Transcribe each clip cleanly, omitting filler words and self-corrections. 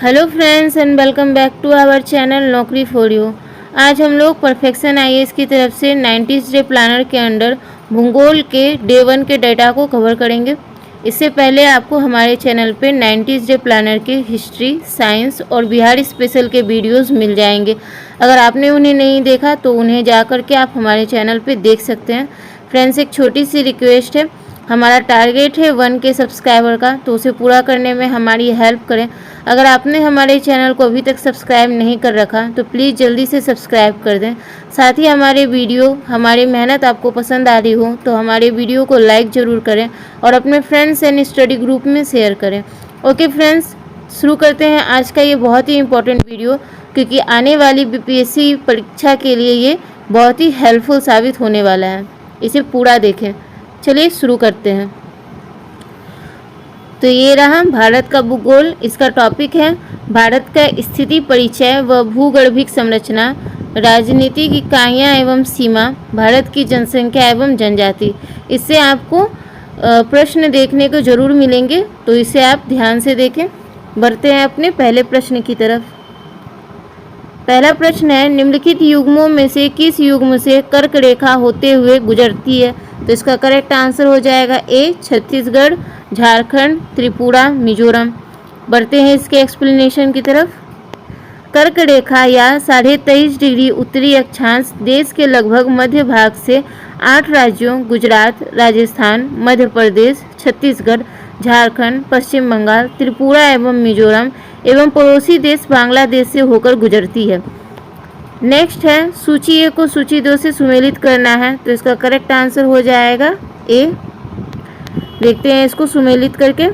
Hello friends and welcome back to our channel Naukri for you. आज हम लोग perfection IAS की तरफ से 90s डे प्लानर के अंडर भूगोल के डे 1 के डाटा को कवर करेंगे। इससे पहले आपको हमारे चैनल पे 90s डे प्लानर के हिस्ट्री, साइंस और बिहार स्पेशल के वीडियोस मिल जाएंगे। अगर आपने उन्हें नहीं देखा तो उन्हें जा कर के आप हमारे चैनल पे देख सकते हैं। फ्रेंड्स, एक छोटी सी रिक्वेस्ट है, हमारा टारगेट है 1K सब्सक्राइबर का, तो उसे पूरा करने में हमारी हेल्प करें। अगर आपने हमारे चैनल को अभी तक सब्सक्राइब नहीं कर रखा तो प्लीज़ जल्दी से सब्सक्राइब कर दें। साथ ही हमारे वीडियो, हमारी मेहनत आपको पसंद आ रही हो तो हमारे वीडियो को लाइक ज़रूर करें और अपने फ्रेंड्स एंड स्टडी ग्रुप में शेयर करें। ओके फ्रेंड्स, शुरू करते हैं आज का ये बहुत ही इम्पोर्टेंट वीडियो, क्योंकि आने वाली बीपीएससी परीक्षा के लिए ये बहुत ही हेल्पफुल साबित होने वाला है। इसे पूरा देखें। चलिए शुरू करते हैं। तो ये रहा भारत का भूगोल। इसका टॉपिक है भारत का स्थिति, परिचय व भूगर्भिक संरचना, राजनीतिक इकाइयाँ एवं सीमा, भारत की जनसंख्या एवं जनजाति। इससे आपको प्रश्न देखने को जरूर मिलेंगे, तो इसे आप ध्यान से देखें। बढ़ते हैं अपने पहले प्रश्न की तरफ। पहला प्रश्न है, निम्नलिखित युग्मों में से किस युग्म से कर्क रेखा होते हुए गुजरती है? तो इसका करेक्ट आंसर हो जाएगा ए, छत्तीसगढ़, झारखंड, त्रिपुरा, मिजोरम। बढ़ते हैं इसके एक्सप्लेनेशन की तरफ। कर्क रेखा या 23.5 डिग्री उत्तरी अक्षांश देश के लगभग मध्य भाग से 8 राज्यों गुजरात, राजस्थान, मध्य प्रदेश, छत्तीसगढ़, झारखंड, पश्चिम बंगाल, त्रिपुरा एवं मिजोरम एवं पड़ोसी देश बांग्लादेश से होकर गुजरती है। नेक्स्ट है, सूची ए को सूची 2 से सुमेलित करना है, तो इसका करेक्ट आंसर हो जाएगा ए। देखते हैं इसको सुमेलित करके।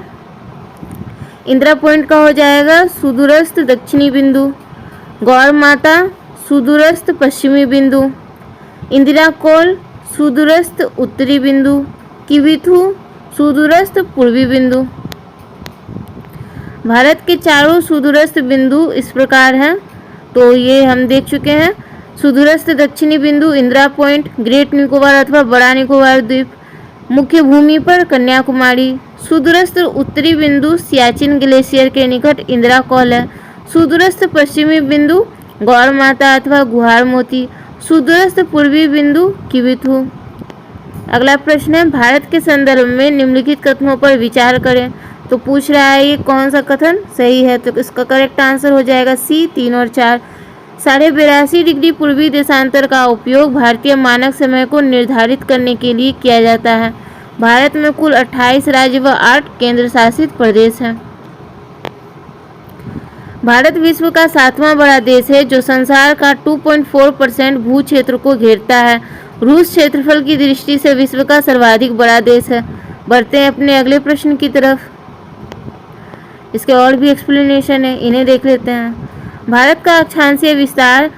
इंदिरा पॉइंट का हो जाएगा सुदूरस्थ दक्षिणी बिंदु, गौर माता सुदूरस्थ पश्चिमी बिंदु, इंदिरा कोल सुदूरस्थ उत्तरी बिंदु, किविथु सुदूरस्थ पूर्वी बिंदु। भारत के चारों सुदूरस्थ बिंदु इस प्रकार हैं, तो ये हम देख चुके हैं। सुदूरस्थ दक्षिणी बिंदु इंदिरा पॉइंट, ग्रेट निकोबार अथवा बड़ा निकोबार द्वीप, मुख्य भूमि पर कन्याकुमारी। सुदूरस्थ उत्तरी बिंदु सियाचिन ग्लेशियर के निकट इंदिरा कौल है। सुदूरस्थ पश्चिमी बिंदु गौर माता अथवा गुहार मोती। सुदूरस्थ पूर्वी बिंदु किविथु। अगला प्रश्न है, भारत के संदर्भ में निम्नलिखित कथनों पर विचार करें। तो पूछ रहा है ये कौन सा कथन सही है, तो इसका करेक्ट आंसर हो जाएगा सी, 3 और 4। 82.5 डिग्री पूर्वी देशांतर का उपयोग भारतीय मानक समय को निर्धारित करने के लिए किया जाता है। भारत में कुल 28 राज्य व 8 केंद्र शासित प्रदेश हैं। भारत विश्व का 7वां बड़ा देश है जो संसार का 2.4% भू क्षेत्र को घेरता है। रूस क्षेत्रफल की दृष्टि से विश्व का सर्वाधिक बड़ा देश है। बढ़ते हैं अपने अगले प्रश्न की तरफ। इसके और भी एक्सप्लेनेशन है, इन्हें देख लेते हैं। भारत का अक्षांशीय विस्तार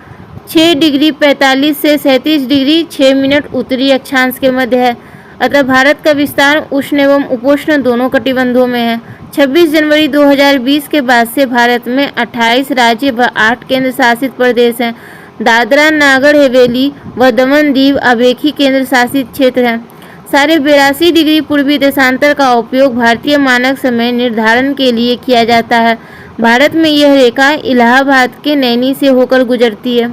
6 डिग्री 45 से 37 डिग्री 6 मिनट उत्तरी अक्षांश के मध्य है। अतः भारत का विस्तार उष्ण एवं उपोष्ण दोनों कटिबंधों में है। 26 जनवरी 2020 के बाद से भारत में 28 राज्य व 8 केंद्र शासित प्रदेश हैं। दादरा नागर हवेली व दमन दीव अब एक ही केंद्र शासित क्षेत्र है। 82.5 डिग्री पूर्वी देशांतर का उपयोग भारतीय मानक समय निर्धारण के लिए किया जाता है। भारत में यह रेखा इलाहाबाद के नैनी से होकर गुजरती है।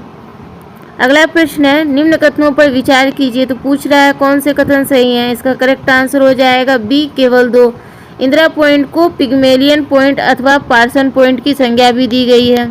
अगला प्रश्न है, निम्न कथनों पर विचार कीजिए। तो पूछ रहा है कौन से कथन सही हैं। इसका करेक्ट आंसर हो जाएगा बी, केवल 2। इंदिरा पॉइंट को पिग्मेलियन पॉइंट अथवा पार्सन पॉइंट की संज्ञा भी दी गई है।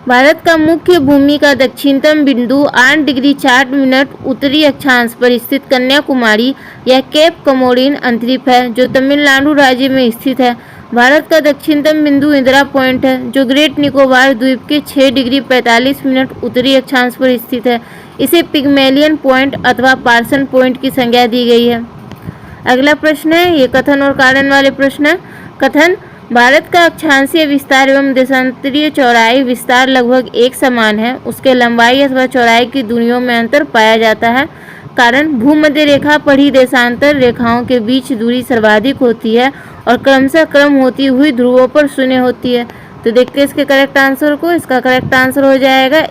भारत का मुख्य भूमि का दक्षिणतम बिंदु 8 डिग्री 4 मिनट उत्तरी अक्षांश पर स्थित कन्याकुमारी या केप कमोरिन अंतरिप है, जो तमिलनाडु राज्य में स्थित है। भारत का दक्षिणतम बिंदु इंदिरा पॉइंट है, जो ग्रेट निकोबार द्वीप के 6 डिग्री 45 मिनट उत्तरी अक्षांश पर स्थित है। इसे पिग्मेलियन पॉइंट अथवा पार्सन पॉइंट की संज्ञा दी गई है। अगला प्रश्न है, ये कथन और कारण वाले प्रश्न है। कथन, भारत का अक्षांशीय विस्तार एवं देशांतरीय चौड़ाई विस्तार लगभग एक समान है। उसके लंबाई अथवा चौड़ाई की दूरियों में अंतर पाया जाता है। कारण, भूमध्य रेखा पर ही देशांतर रेखाओं के बीच दूरी सर्वाधिक होती है और क्रमशः क्रम होती हुई ध्रुवों पर शून्य होती है। तो देखते हैं इसके करेक्ट आंसर को। इसका करेक्ट आंसर हो जाएगा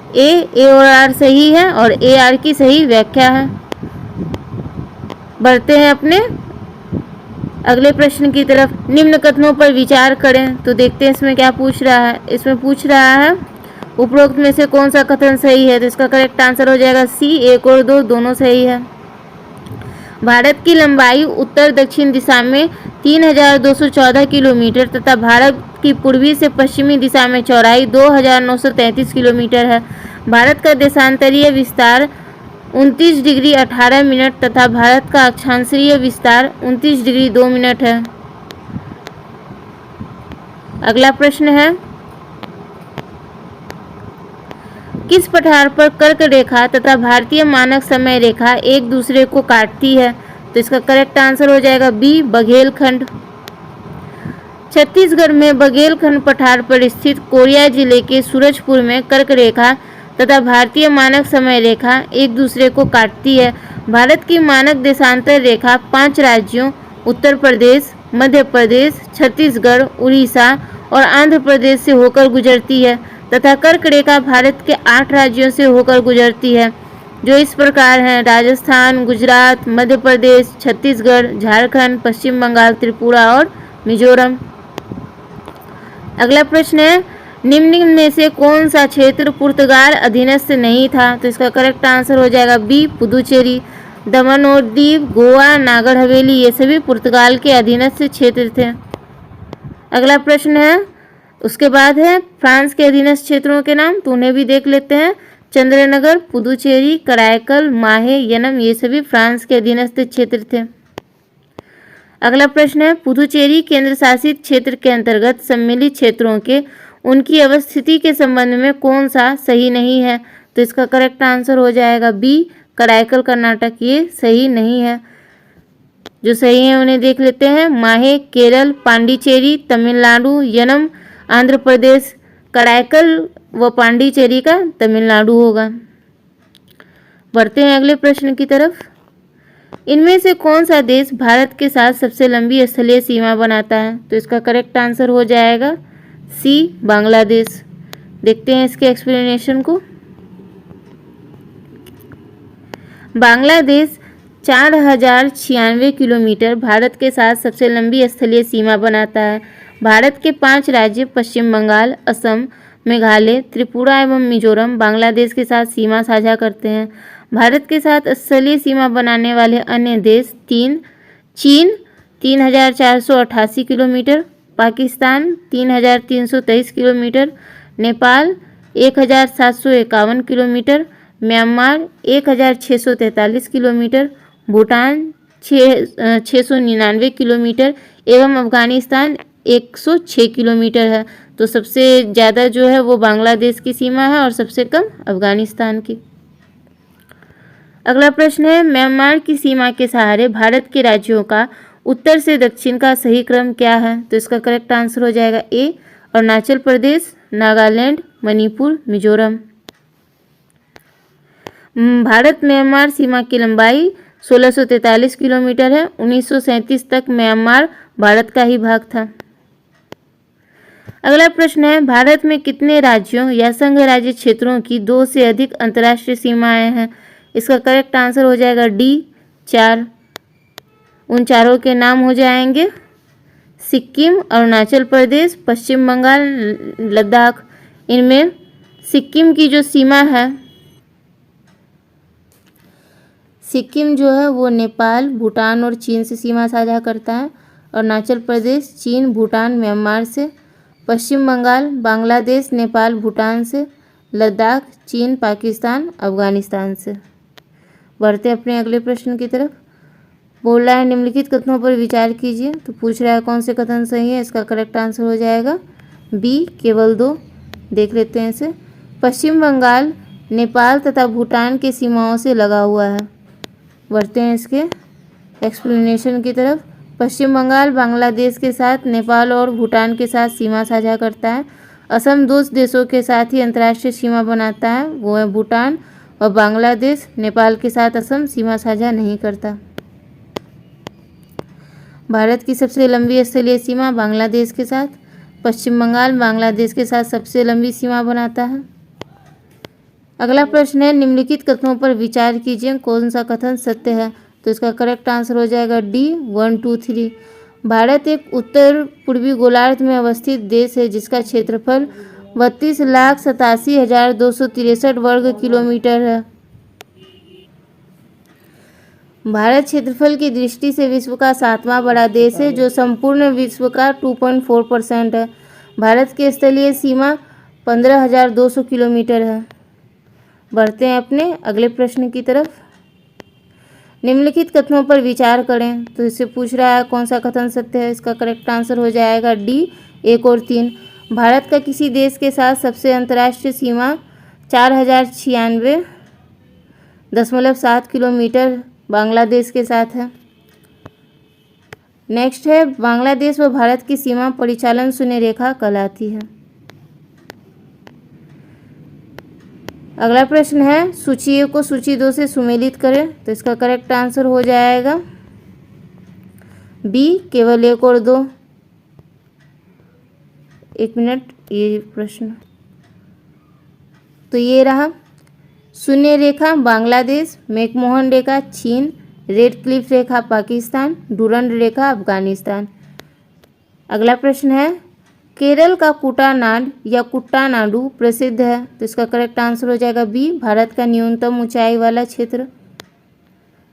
ए और आर सही है और ए आर की सही व्याख्या है। बढ़ते हैं अपने अगले प्रश्न की तरफ, निम्न कथनों पर विचार करें। तो देखते हैं इसमें क्या पूछ रहा है। इसमें पूछ रहा है उपरोक्त में से कौन सा कथन सही है। तो इसका करेक्ट आंसर हो जाएगा सी, 1 और 2 दोनों सही है। भारत की लंबाई उत्तर दक्षिण दिशा में 3214 किलोमीटर तथा भारत की पूर्वी से पश्चिमी दिशा में चौड़ाई 2933 किलोमीटर है। भारत का देशांतरीय विस्तार 29 डिग्री 18 मिनट तथा भारत का अक्षांशीय विस्तार 29 डिग्री 2 मिनट है। अगला प्रश्न है, किस पठार पर कर्क रेखा तथा भारतीय मानक समय रेखा एक दूसरे को काटती है। तो इसका करेक्ट आंसर हो जाएगा बी, बघेलखंड। छत्तीसगढ़ में बघेलखंड पठार पर स्थित कोरिया जिले के सूरजपुर में कर्क रेखा तथा भारतीय मानक समय रेखा एक दूसरे को काटती है। भारत की मानक देशांतर रेखा 5 राज्यों उत्तर प्रदेश, मध्य प्रदेश, छत्तीसगढ़, उड़ीसा और आंध्र प्रदेश से होकर गुजरती है तथा कर्क रेखा भारत के 8 राज्यों से होकर गुजरती है, जो इस प्रकार हैं: राजस्थान, गुजरात, मध्य प्रदेश, छत्तीसगढ़, झारखंड, पश्चिम बंगाल, त्रिपुरा और मिजोरम। अगला प्रश्न है, निम्न में से कौन सा क्षेत्र पुर्तगाल अधीनस्थ नहीं था। तो इसका करेक्ट आंसर हो जाएगा बी, पुदुचेरी। दमन और दीव, गोवा, नागर हवेली ये सभी पुर्तगाल के अधीनस्थ क्षेत्र थे। अगला प्रश्न है, उसके बाद है फ्रांस के अधीनस्थ क्षेत्रों के नाम, तो उन्हें भी देख लेते हैं। चंद्रनगर, पुदुचेरी, कराईकल, माहे, यनम ये सभी फ्रांस के अधीनस्थ क्षेत्र थे। अगला प्रश्न है, पुदुचेरी केंद्र शासित क्षेत्र के अंतर्गत सम्मिलित क्षेत्रों के उनकी अवस्थिति के संबंध में कौन सा सही नहीं है। तो इसका करेक्ट आंसर हो जाएगा बी, कराईकल कर्नाटक ये सही नहीं है। जो सही है उन्हें देख लेते हैं। माहे केरल, पांडिचेरी तमिलनाडु, यनम आंध्र प्रदेश, कराईकल व पांडिचेरी का तमिलनाडु होगा। बढ़ते हैं अगले प्रश्न की तरफ। इनमें से कौन सा देश भारत के साथ सबसे लंबी स्थलीय सीमा बनाता है। तो इसका करेक्ट आंसर हो जाएगा सी, बांग्लादेश। देखते हैं इसके एक्सप्लेनेशन को। बांग्लादेश 4096 किलोमीटर भारत के साथ सबसे लंबी स्थलीय सीमा बनाता है। भारत के 5 राज्य पश्चिम बंगाल, असम, मेघालय, त्रिपुरा एवं मिजोरम बांग्लादेश के साथ सीमा साझा करते हैं। भारत के साथ स्थलीय सीमा बनाने वाले अन्य देश चीन 3488 kilometre, Pakistan 3323 kilometre, Nepal 1751 kilometre, Myanmar 1643 kilometre, Bhutan 699 kilometre एवं अफगानिस्तान 106 किलोमीटर है। तो सबसे ज़्यादा जो है वो बांग्लादेश की सीमा है और सबसे कम अफगानिस्तान की। अगला प्रश्न है, म्यांमार की सीमा के सहारे भारत के राज्यों का उत्तर से दक्षिण का सही क्रम क्या है। तो इसका करेक्ट आंसर हो जाएगा ए, अरुणाचल प्रदेश, नागालैंड, मणिपुर, मिजोरम। भारत म्यांमार सीमा की लंबाई 1643 किलोमीटर है। 1937 तक म्यांमार भारत का ही भाग था। अगला प्रश्न है, भारत में कितने राज्यों या संघ राज्य क्षेत्रों की 2 से अधिक अंतर्राष्ट्रीय सीमाएं हैं। इसका करेक्ट आंसर हो जाएगा डी, 4। उन चारों के नाम हो जाएंगे सिक्किम, अरुणाचल प्रदेश, पश्चिम बंगाल, लद्दाख। इनमें सिक्किम की जो सीमा है, सिक्किम जो है वो नेपाल, भूटान और चीन से सीमा साझा करता है। अरुणाचल प्रदेश चीन, भूटान, म्यांमार से। पश्चिम बंगाल बांग्लादेश, नेपाल, भूटान से। लद्दाख चीन, पाकिस्तान, अफगानिस्तान से। बढ़ते अपने अगले प्रश्न की तरफ। बोल रहा है निम्नलिखित कथनों पर विचार कीजिए। तो पूछ रहा है कौन से कथन सही है। इसका करेक्ट आंसर हो जाएगा बी, केवल 2। देख लेते हैं इसे। पश्चिम बंगाल नेपाल तथा भूटान की सीमाओं से लगा हुआ है। बढ़ते हैं इसके एक्सप्लेनेशन की तरफ। पश्चिम बंगाल बांग्लादेश के साथ, नेपाल और भूटान के साथ सीमा साझा करता है। असम 2 देशों के साथ ही अंतर्राष्ट्रीय सीमा बनाता है, वो है भूटान और बांग्लादेश। नेपाल के साथ असम सीमा साझा नहीं करता। भारत की सबसे लंबी स्थलीय सीमा बांग्लादेश के साथ। पश्चिम बंगाल बांग्लादेश के साथ सबसे लंबी सीमा बनाता है। अगला प्रश्न है, निम्नलिखित कथनों पर विचार कीजिए, कौन सा कथन सत्य है। तो इसका करेक्ट आंसर हो जाएगा डी, 1, 2, 3। भारत एक उत्तर पूर्वी गोलार्ध में अवस्थित देश है जिसका क्षेत्रफल 32,87,263 वर्ग किलोमीटर है। भारत क्षेत्रफल की दृष्टि से विश्व का 7वां बड़ा देश है जो संपूर्ण विश्व का 2.4% है। भारत की स्थलीय सीमा 15,200 किलोमीटर है। बढ़ते हैं अपने अगले प्रश्न की तरफ। निम्नलिखित कथनों पर विचार करें। तो इससे पूछ रहा है कौन सा कथन सत्य है। इसका करेक्ट आंसर हो जाएगा डी 1 और 3। भारत का किसी देश के साथ सबसे अंतर्राष्ट्रीय सीमा 4096.7 किलोमीटर बांग्लादेश के साथ है। नेक्स्ट है बांग्लादेश व भारत की सीमा परिचालन शून्य रेखा कहलाती है। अगला प्रश्न है सूची 1 को सूची 2 से सुमेलित करें। तो इसका करेक्ट आंसर हो जाएगा बी केवल 1 और 2। एक मिनट, ये प्रश्न तो ये रहा। शून्य रेखा बांग्लादेश, मैकमोहन रेखा चीन, रेड क्लिफ रेखा पाकिस्तान, डूरंड रेखा अफगानिस्तान। अगला प्रश्न है केरल का कुटानाड या कुट्टानाडु प्रसिद्ध है। तो इसका करेक्ट आंसर हो जाएगा बी भारत का न्यूनतम ऊंचाई वाला क्षेत्र।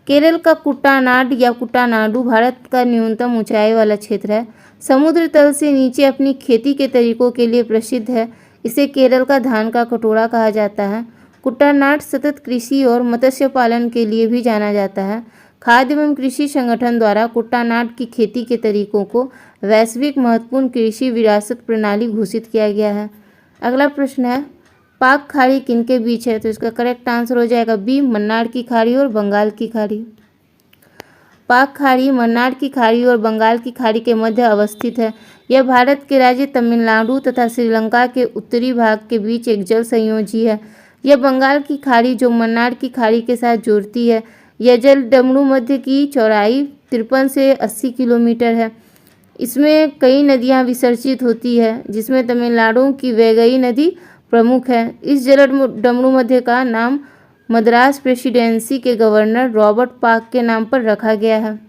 केरल का कुट्टानाड या कुट्टानाडु भारत का न्यूनतम ऊंचाई वाला क्षेत्र है। समुद्र तल से नीचे अपनी खेती के तरीकों के लिए प्रसिद्ध है। इसे केरल का धान का कटोरा कहा जाता है। कुट्टानाड सतत कृषि और मत्स्य पालन के लिए भी जाना जाता है। खाद्य एवं कृषि संगठन द्वारा कुट्टानाड की खेती के तरीकों को वैश्विक महत्वपूर्ण कृषि विरासत प्रणाली घोषित किया गया है। अगला प्रश्न है पाक खाड़ी किनके बीच है। तो इसका करेक्ट आंसर हो जाएगा बी मन्नार की खाड़ी और बंगाल की खाड़ी। पाक खाड़ी मन्नार की खाड़ी और बंगाल की खाड़ी के मध्य अवस्थित है। यह भारत के राज्य तमिलनाडु तथा श्रीलंका के उत्तरी भाग के बीच एक जल संयोजी है। यह बंगाल की खाड़ी जो मन्नार की खाड़ी के साथ जोड़ती है। यह जल डमरू मध्य की चौड़ाई 53 से 80 किलोमीटर है। इसमें कई नदियां विसर्जित होती है जिसमें तमिलनाडु की वैगई नदी प्रमुख है। इस जल डमरू मध्य का नाम मद्रास प्रेसिडेंसी के गवर्नर रॉबर्ट पार्क के नाम पर रखा गया है।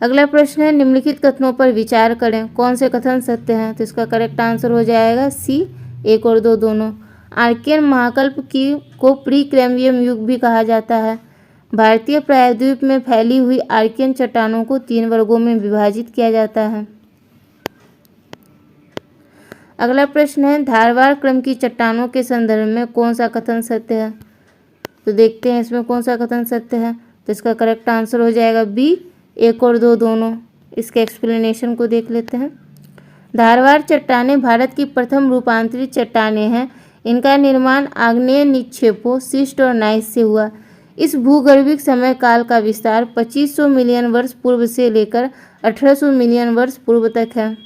अगला प्रश्न है निम्नलिखित कथनों पर विचार करें। कौन से कथन सत्य हैं। तो इसका करेक्ट आंसर हो जाएगा सी 1 और 2 दोनों। आर्कियन महाकल्प को प्री कैम्ब्रियन युग भी कहा जाता है। भारतीय प्रायद्वीप में फैली हुई आर्कियन चट्टानों को 3 वर्गों में विभाजित किया जाता है। अगला प्रश्न है धारवाड़ क्रम की चट्टानों के संदर्भ में कौन सा कथन सत्य है। तो देखते हैं इसमें कौन सा कथन सत्य है। तो इसका करेक्ट आंसर हो जाएगा बी 1 और 2 दोनों। इसके एक्सप्लेनेशन को देख लेते हैं। धारवाड़ चट्टानें भारत की प्रथम रूपांतरित चट्टानें हैं। इनका निर्माण आग्नेय निक्षेपों शिस्ट और नाइस से हुआ। इस भूगर्भिक समय काल का विस्तार 2500 मिलियन वर्ष पूर्व से लेकर 1800 मिलियन वर्ष पूर्व तक है।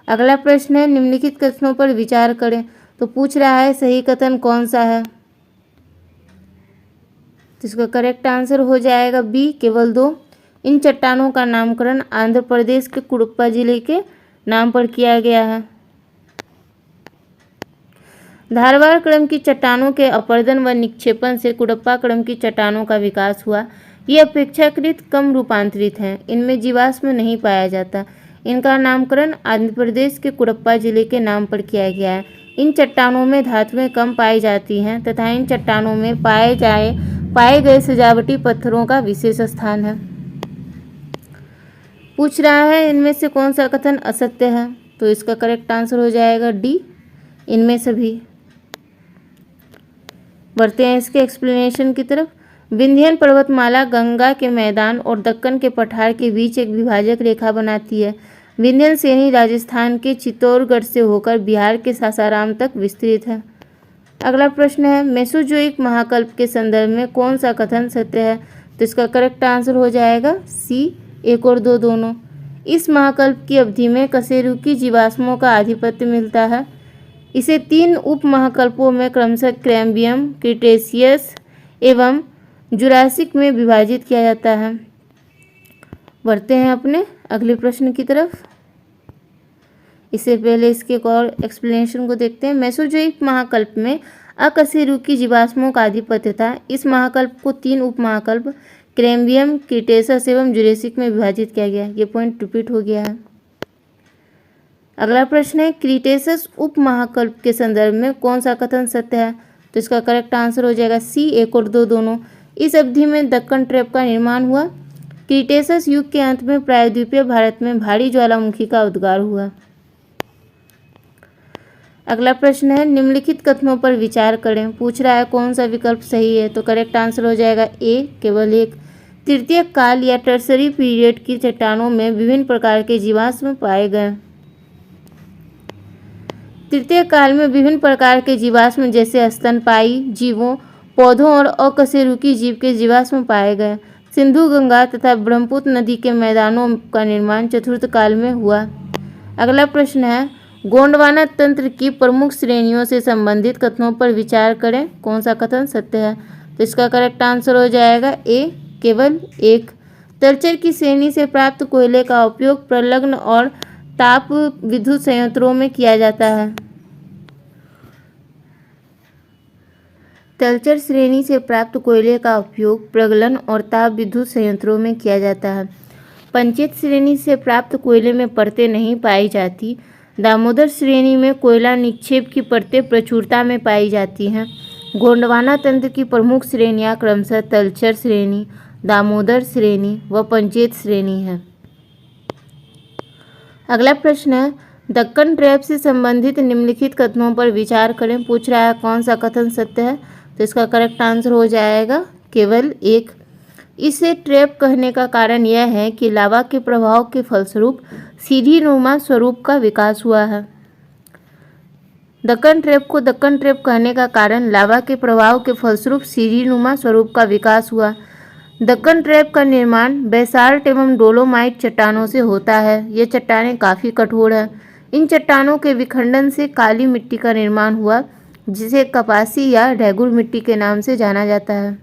अगला प्रश्न है निम्नलिखित कथनों पर विचार करें। तो पूछ रहा है सही कथन कौन सा है। तो इसका करेक्ट आंसर हो जाएगा बी केवल 2। इन चट्टानों का नामकरण आंध्र प्रदेश के कुडप्पा जिले के नाम पर किया गया है। धारवाड़ क्रम की चट्टानों के अपरदन व निक्षेपण से कुडप्पा क्रम की चट्टानों का विकास हुआ। ये अपेक्षाकृत कम रूपांतरित हैं। इनमें जीवाश्म नहीं पाया जाता। इनका नामकरण आंध्र प्रदेश के कुडप्पा जिले के नाम पर किया गया है। इन चट्टानों में धातुएं कम पाई जाती हैं तथा इन चट्टानों में पाए गए सजावटी पत्थरों का विशेष स्थान है। पूछ रहा है इनमें से कौन सा कथन असत्य है। तो इसका करेक्ट आंसर हो जाएगा डी इनमें सभी। बढ़ते हैं इसके एक्सप्लेनेशन की तरफ। विंध्यन पर्वतमाला गंगा के मैदान और दक्कन के पठार के बीच एक विभाजक रेखा बनाती है। विंध्यन श्रेणी राजस्थान के चित्तौड़गढ़ से होकर बिहार के सासाराम तक विस्तृत है। अगला प्रश्न है मेसोजोइक महाकल्प के संदर्भ में कौन सा कथन सत्य है। तो इसका करेक्ट आंसर हो जाएगा सी 1 और 2 दोनों। इस महाकल्प की अवधि में कशेरुकी जीवाश्मों का आधिपत्य मिलता है। इसे 3 उप महाकल्पों में क्रमशः कैम्ब्रियम, क्रिटेशियस एवं जुरासिक में विभाजित किया जाता है। बढ़ते हैं अपने अगले प्रश्न की तरफ। इससे पहले इसके एक और एक्सप्लेनेशन को देखते हैं। मेसोजोइक महाकल्प में अकशेरुकी जीवाश्मों का आधिपत्य था। इस महाकल्प को 3 उप महाकल्प कैम्ब्रियम, क्रीटेशस एवं जुरेसिक में विभाजित किया गया। ये पॉइंट रिपीट हो गया है। अगला प्रश्न है, क्रीटेशस उपमहाकल्प के संदर्भ में कौन सा कथन सत्य है? तो इसका करेक्ट आंसर हो जाएगा सी, 1 और 2 दोनों। इस अवधि में दक्कन ट्रैप का निर्माण हुआ। क्रीटेशस युग के अंत में प्रायद्वीपीय भारत में भारी ज्वालामुखी का उद्गार हुआ। अगला प्रश्न है, निम्नलिखित कथनों पर विचार करें। पूछ रहा है कौन सा विकल्प सही है। तो करेक्ट आंसर हो जाएगा ए, केवल एक। तृतीय काल या टर्सरी पीरियड की चट्टानों में विभिन्न प्रकार के जीवाश्म पाए गए। तृतीय काल में विभिन्न प्रकार के जीवाश्म जैसे स्तनपायी जीवों, पौधों और अकशेरुकी जीव के जीवाश्म पाए गए। सिंधु, गंगा तथा ब्रह्मपुत्र नदी के मैदानों का निर्माण चतुर्थ काल में हुआ। अगला प्रश्न है, गोंडवाना तंत्र की प्रमुख श्रेणियों से संबंधित कथनों पर विचार करें। कौन सा कथन सत्य है? तो इसका करेक्ट आंसर हो जाएगा ए, केवल एक। तलचर की श्रेणी से प्राप्त कोयले का उपयोग प्रलग्न और ताप विद्युत संयंत्रों में किया जाता है। तलचर श्रेणी से प्राप्त कोयले का उपयोग प्रगलन और ताप विद्युत संयंत्रों में किया जाता है। पंचेत श्रेणी से प्राप्त कोयले में परतें नहीं पाई जाती। दामोदर श्रेणी में कोयला निक्षेप की परतें प्रचुरता में पाई जाती हैं। गोंडवाना तंत्र की प्रमुख श्रेणियां क्रमशः तलचर श्रेणी, दामोदर श्रेणी व पंचेत श्रेणी है। अगला प्रश्न है, दक्कन ट्रैप से संबंधित निम्नलिखित कथनों पर विचार करें। पूछ रहा है कौन सा कथन सत्य है। तो इसका करेक्ट आंसर हो जाएगा केवल एक। इसे ट्रैप कहने का कारण यह है कि लावा के प्रभाव के फलस्वरूप सीढ़ी नुमा स्वरूप का विकास हुआ है। दक्कन ट्रैप को दक्कन ट्रैप कहने का कारण लावा के प्रभाव के फलस्वरूप सीढ़ी नुमा स्वरूप का विकास हुआ। दक्कन ट्रैप का निर्माण बेसाल्ट एवं डोलोमाइट चट्टानों से होता है। ये चट्टानें काफ़ी कठोर हैं। इन चट्टानों के विखंडन से काली मिट्टी का निर्माण हुआ, जिसे कपासी या ढैगुर मिट्टी के नाम से जाना जाता है।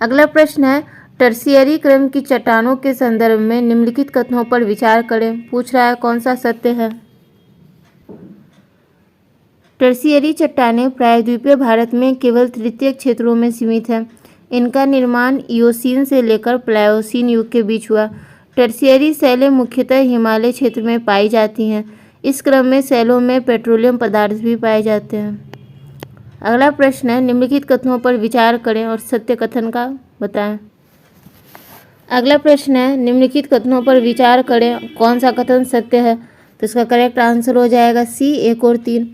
अगला प्रश्न है, टर्शियरी क्रम की चट्टानों के संदर्भ में निम्नलिखित कथनों पर विचार करें। पूछ रहा है कौन सा सत्य है। टर्शियरी चट्टानें प्रायद्वीपीय भारत में केवल तृतीयक क्षेत्रों में सीमित है। इनका निर्माण इयोसीन से लेकर प्लायोसीन युग के बीच हुआ। टर्शियरी शैलें मुख्यतः हिमालय क्षेत्र में पाई जाती हैं। इस क्रम में शैलों में पेट्रोलियम पदार्थ भी पाए जाते हैं। अगला प्रश्न है, निम्नलिखित कथनों पर विचार करें और सत्य कथन का बताएं। अगला प्रश्न है, निम्नलिखित कथनों पर विचार करें, कौन सा कथन सत्य है। तो इसका करेक्ट आंसर हो जाएगा सी, 1 और 3।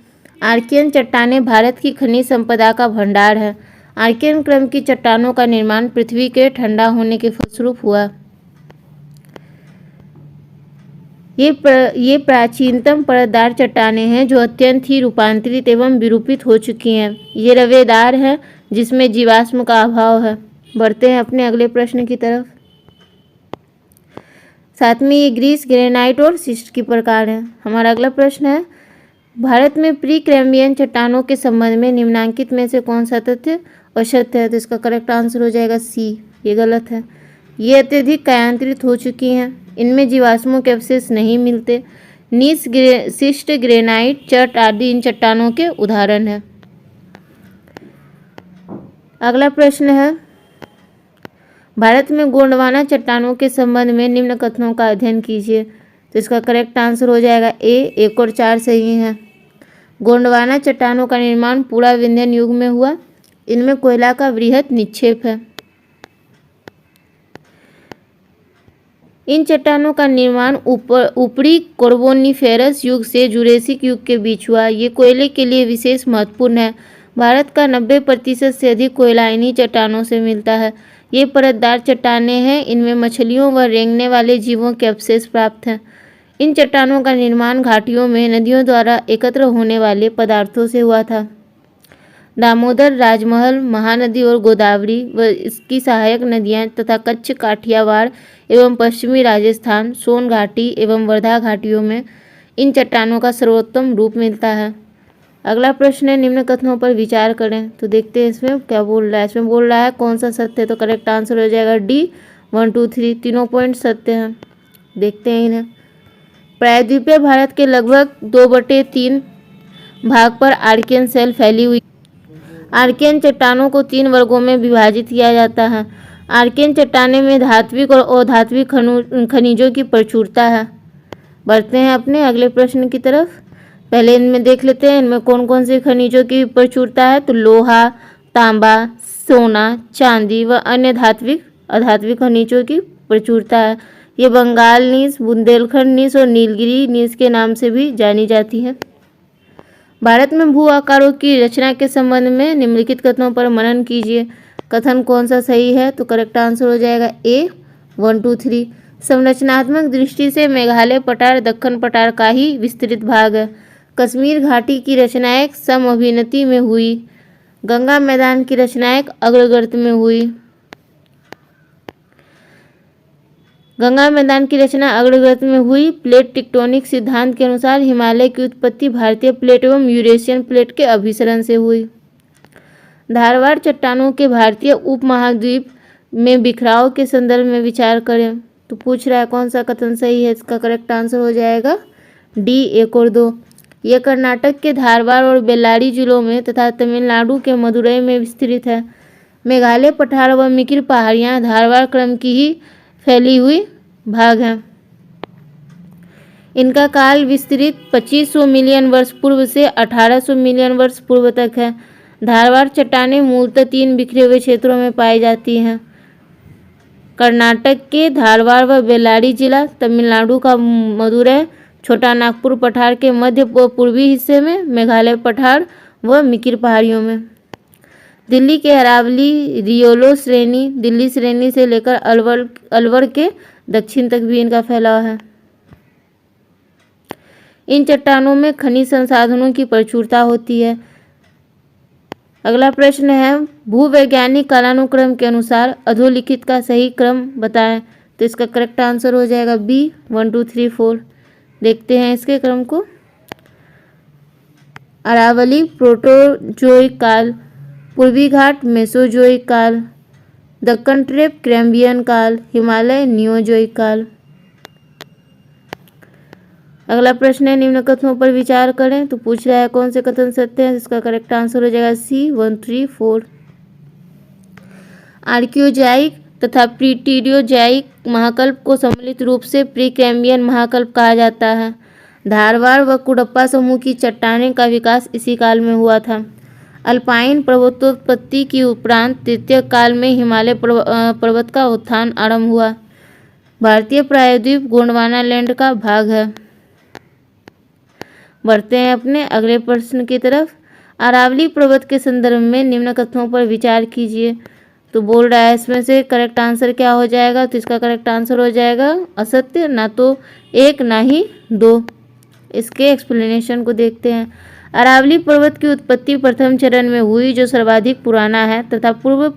आर्कियन चट्टानें भारत की खनिज संपदा का भंडार है। आर्कियन क्रम की चट्टानों का निर्माण पृथ्वी के ठंडा होने के फलस्वरूप हुआ। ये प्राचीनतम परतदार चट्टानें हैं जो अत्यंत ही रूपांतरित एवं विरूपित हो चुकी हैं। ये रवेदार हैं जिसमें जीवाश्म का अभाव है। बढ़ते हैं अपने अगले प्रश्न की तरफ। सातवीं, ये ग्रीस, ग्रेनाइट और शिस्ट की प्रकार हैं। हमारा अगला प्रश्न है, भारत में प्री कैम्ब्रियन चट्टानों के संबंध में निम्नांकित में से कौन सा तथ्य असत्य है। तो इसका करेक्ट आंसर हो जाएगा सी, ये गलत है। ये अत्यधिक कायांतरित हो चुकी हैं। इनमें जीवाश्मों के अवशेष नहीं मिलते। नीस, शिस्ट, ग्रेनाइट, चट आदि इन चट्टानों के उदाहरण हैं। अगला प्रश्न है, भारत में गोंडवाना चट्टानों के संबंध में निम्न कथनों का अध्ययन कीजिए। तो इसका करेक्ट आंसर हो जाएगा ए, 1 और 4 सही हैं। गोंडवाना चट्टानों का निर्माण पूरा विंध्यन युग में हुआ। इनमें कोयला का वृहत निक्षेप है। इन चट्टानों का निर्माण ऊपरी कार्बोनिफेरस युग से जुरेसिक युग के बीच हुआ। ये कोयले के लिए विशेष महत्वपूर्ण है। भारत का 90% से अधिक कोयला इन्हीं चट्टानों से मिलता है। ये परतदार चट्टानें हैं। इनमें मछलियों व रेंगने वाले जीवों के अवशेष प्राप्त हैं। इन चट्टानों का निर्माण घाटियों में नदियों द्वारा एकत्र होने वाले पदार्थों से हुआ था। दामोदर, राजमहल, महानदी और गोदावरी व इसकी सहायक नदियाँ तथा कच्छ, काठियावाड़ एवं पश्चिमी राजस्थान, सोन घाटी एवं वर्धा घाटियों में इन चट्टानों का सर्वोत्तम रूप मिलता है। अगला प्रश्न है, निम्न कथनों पर विचार करें। तो देखते हैं इसमें क्या बोल रहा है। इसमें बोल रहा है कौन सा सत्य है। तो करेक्ट आंसर हो जाएगा डी, 1, 2, 3 तीनों पॉइंट सत्य हैं। देखते हैं इन्हें। प्रायद्वीपीय भारत के लगभग 2/3 भाग पर आर्कियन सेल फैली हुई। आर्कियन चट्टानों को 3 वर्गों में विभाजित किया जाता है। आर्कियन चट्टाने में धात्विक और अधात्विक खनिजों की प्रचुरता है। बढ़ते हैं अपने अगले प्रश्न की तरफ। पहले इनमें देख लेते हैं इनमें कौन कौन से खनिजों की प्रचुरता है। तो लोहा, तांबा, सोना, चांदी व अन्य धात्विक अधात्विक खनिजों की प्रचुरता है। ये बंगाल नीस, बुंदेलखंड नीस और नीलगिरी नीस के नाम से भी जानी जाती है। भारत में भू आकारों की रचना के संबंध में निम्नलिखित कथनों पर मनन कीजिए। कथन कौन सा सही है? तो करेक्ट आंसर हो जाएगा ए 1, 2, 3। संरचनात्मक दृष्टि से मेघालय पठार दक्कन पठार का ही विस्तृत भाग है। कश्मीर घाटी की रचना एक समअभिनति में हुई। गंगा मैदान की रचना एक अग्रगर्त में हुई। गंगा मैदान की रचना अग्रगर्त में हुई। प्लेट टेक्टोनिक सिद्धांत के अनुसार हिमालय की उत्पत्ति भारतीय प्लेट एवं यूरेशियन प्लेट के अभिसरण से हुई। धारवाड़ चट्टानों के भारतीय उपमहाद्वीप में बिखराव के संदर्भ में विचार करें। तो पूछ रहा है कौन सा कथन सही है। इसका करेक्ट आंसर हो जाएगा डी 1 और 2। यह कर्नाटक के धारवाड़ और बेल्लारी जिलों में तथा तमिलनाडु के मदुरई में विस्तृत है। मेघालय पठार व मिकिर पहाड़ियाँ धारवाड़ क्रम की ही फैली हुई भाग हैं। इनका काल विस्तृत 2500 मिलियन वर्ष पूर्व से 1800 मिलियन वर्ष पूर्व तक है। धारवाड़ चट्टानें मूलतः 3 बिखरे हुए क्षेत्रों में पाई जाती हैं। कर्नाटक के धारवाड़ व बेल्लारी जिला, तमिलनाडु का मदुरै, छोटा नागपुर पठार के मध्य व पूर्वी हिस्से में, मेघालय पठार व मिकिर पहाड़ियों में। दिल्ली के अरावली रियोलो श्रेणी, दिल्ली श्रेणी से लेकर अलवर के दक्षिण तक भी इनका फैलाव है। इन चट्टानों में खनिज संसाधनों की प्रचुरता होती है। अगला प्रश्न है भूवैज्ञानिक कालानुक्रम के अनुसार अधोलिखित का सही क्रम बताएं। तो इसका करेक्ट आंसर हो जाएगा बी 1, 2, 3, 4। देखते हैं इसके क्रम को। अरावली प्रोटोजोइक काल, पूर्वी घाट मेसोजोइक काल, दक्कन ट्रेप कैम्ब्रियन काल, हिमालय नियोजोइक काल। अगला प्रश्न है निम्न कथनों पर विचार करें। तो पूछ रहा है कौन से कथन सत्य है। इसका करेक्ट आंसर हो जाएगा सी 1, 3, 4। आर्कियोजाइक तथा प्रीटीरियोजाइक महाकल्प को सम्मिलित रूप से प्रीकैम्बियन महाकल्प कहा जाता है। धारवाड़ व कुडप्पा समूह की चट्टानें का विकास इसी काल में हुआ था। अल्पाइन पर्वतोत्पत्ति की उपरांत तृतीय काल में हिमालय पर्वत का उत्थान आरंभ हुआ। भारतीय प्रायद्वीप गोंडवाना लैंड का भाग है। बढ़ते हैं अपने अगले प्रश्न की तरफ। अरावली पर्वत के संदर्भ में निम्न कथनों पर विचार कीजिए। तो बोल रहा है इसमें से करेक्ट आंसर क्या हो जाएगा। तो इसका करेक्ट आंसर हो जाएगा असत्य, ना तो 1 ना ही 2। इसके एक्सप्लेनेशन को देखते हैं। अरावली पर्वत की उत्पत्ति प्रथम चरण में हुई जो सर्वाधिक पुराना है तथा पूर्व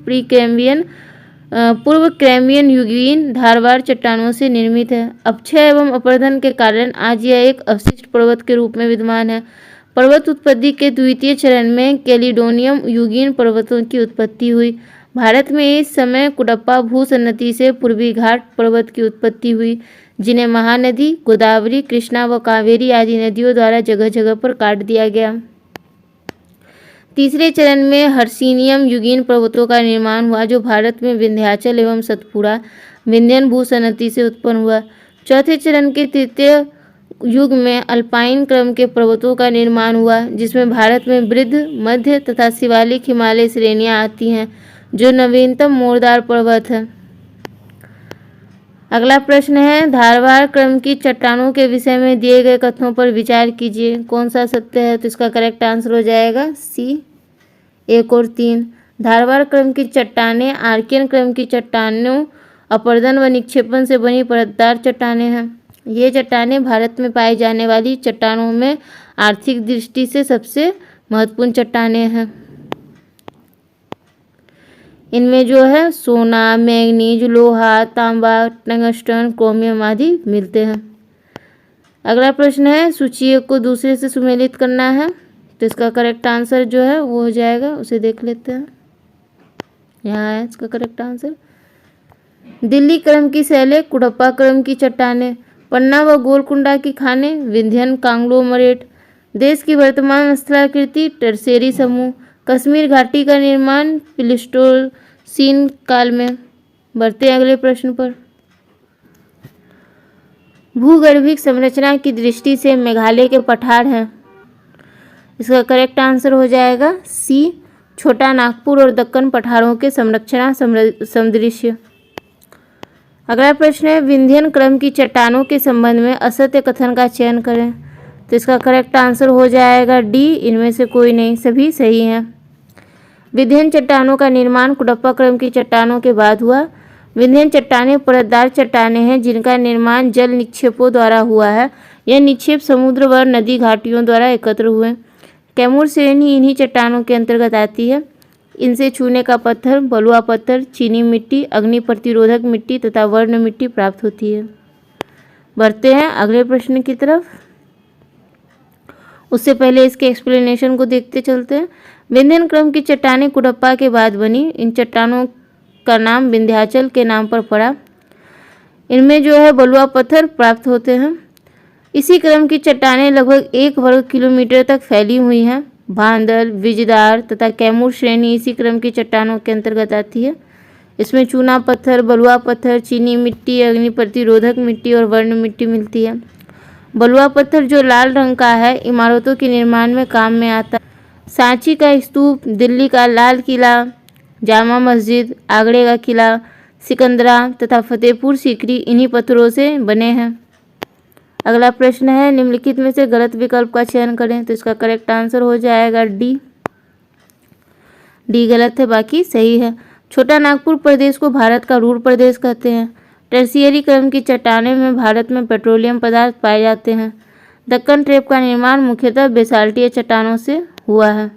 कैम्ब्रियन युगीन धारवाड़ चट्टानों से निर्मित है। अपक्षय एवं अपरदन के कारण आज यह एक अवशिष्ट पर्वत के रूप में विद्यमान है। पर्वत उत्पत्ति के द्वितीय चरण में कैलिडोनियम युगीन पर्वतों की उत्पत्ति हुई। भारत में इस समय कुडप्पा भूसन्नति से पूर्वी घाट पर्वत की उत्पत्ति हुई, जिन्हें महानदी गोदावरी, कृष्णा व कावेरी आदि नदियों द्वारा जगह जगह पर काट दिया गया। तीसरे चरण में हर्सिनियम युगीन पर्वतों का निर्माण हुआ जो भारत में विंध्याचल एवं सतपुड़ा विंध्यन भूसन्नति से उत्पन्न हुआ। चौथे चरण के तृतीय युग में अल्पाइन क्रम के पर्वतों का निर्माण हुआ जिसमें भारत में वृद्ध, मध्य तथा शिवालिक हिमालय श्रेणियां आती हैं जो नवीनतम मोरदार पर्वत है। अगला प्रश्न है धारवाड़ क्रम की चट्टानों के विषय में दिए गए कथनों पर विचार कीजिए। कौन सा सत्य है। तो इसका करेक्ट आंसर हो जाएगा सी 1 और 3। धारवाड़ क्रम की चट्टानें आर्कियन क्रम की चट्टानों अपरदन व निक्षेपण से बनी परतदार चट्टानें हैं। ये चट्टानें भारत में पाई जाने वाली चट्टानों में आर्थिक दृष्टि से सबसे महत्वपूर्ण चट्टानें हैं। इनमें जो है सोना, मैंगनीज, लोहा, तांबा, टंगस्टन, क्रोमियम आदि मिलते हैं। अगला प्रश्न है सूची को दूसरे से सुमेलित करना है। तो इसका करेक्ट आंसर जो है वो हो जाएगा, उसे देख लेते हैं। यहाँ है इसका करेक्ट आंसर। दिल्ली क्रम की शैलें, कुडप्पा क्रम की चट्टानें, पन्ना व गोलकुंडा की खानें, विंध्यन कांग्लोमरेट, देश की वर्तमान स्थलाकृति टर्सेरी समूह, कश्मीर घाटी का निर्माण प्लीस्टोसीन काल में। बढ़ते हैं अगले प्रश्न पर। भूगर्भिक संरचना की दृष्टि से मेघालय के पठार हैं। इसका करेक्ट आंसर हो जाएगा सी, छोटा नागपुर और दक्कन पठारों के संरचना सादृश्य। अगला प्रश्न है, विंध्यन क्रम की चट्टानों के संबंध में असत्य कथन का चयन करें। तो इसका करेक्ट आंसर हो जाएगा डी, इनमें से कोई नहीं, सभी सही हैं। विंध्यन चट्टानों का निर्माण कुडप्पा क्रम की चट्टानों के बाद हुआ। विंध्यन चट्टानें परतदार चट्टानें हैं जिनका निर्माण जल निक्षेपों द्वारा हुआ है। यह निक्षेप समुद्र व नदी घाटियों द्वारा एकत्र हुए। कैमूर श्रेणी इन्हीं चट्टानों के अंतर्गत आती है। इनसे चूने का पत्थर, बलुआ पत्थर, चीनी मिट्टी, अग्नि प्रतिरोधक मिट्टी तथा वर्ण मिट्टी प्राप्त होती है। बढ़ते हैं अगले प्रश्न की तरफ। उससे पहले इसके एक्सप्लेनेशन को देखते चलते हैं। विंध्यन क्रम की चट्टानें कुडप्पा के बाद बनी। इन चट्टानों का नाम विंध्याचल के नाम पर पड़ा। इनमें जो है बलुआ पत्थर प्राप्त होते हैं। इसी क्रम की चट्टानें लगभग 1 वर्ग किलोमीटर तक फैली हुई हैं। भांदल, विजदार तथा कैमूर श्रेणी इसी क्रम की चट्टानों के अंतर्गत आती है। इसमें चूना पत्थर, बलुआ पत्थर, चीनी मिट्टी, अग्नि प्रतिरोधक मिट्टी और वर्ण मिट्टी मिलती है। बलुआ पत्थर जो लाल रंग का है, इमारतों के निर्माण में काम में आता है। सांची का स्तूप, दिल्ली का लाल किला, जामा मस्जिद, आगरे का किला, सिकंदरा तथा फतेहपुर सीकरी इन्हीं पत्थरों से बने हैं। अगला प्रश्न है, निम्नलिखित में से गलत विकल्प का चयन करें। तो इसका करेक्ट आंसर हो जाएगा डी। डी गलत है, बाकी सही है। छोटा नागपुर प्रदेश को भारत का रूर प्रदेश कहते हैं। टर्शियरी क्रम की चट्टानों में भारत में पेट्रोलियम पदार्थ पाए जाते हैं। दक्कन ट्रेप का निर्माण मुख्यतः बेसाल्टीय चट्टानों से हुआ है।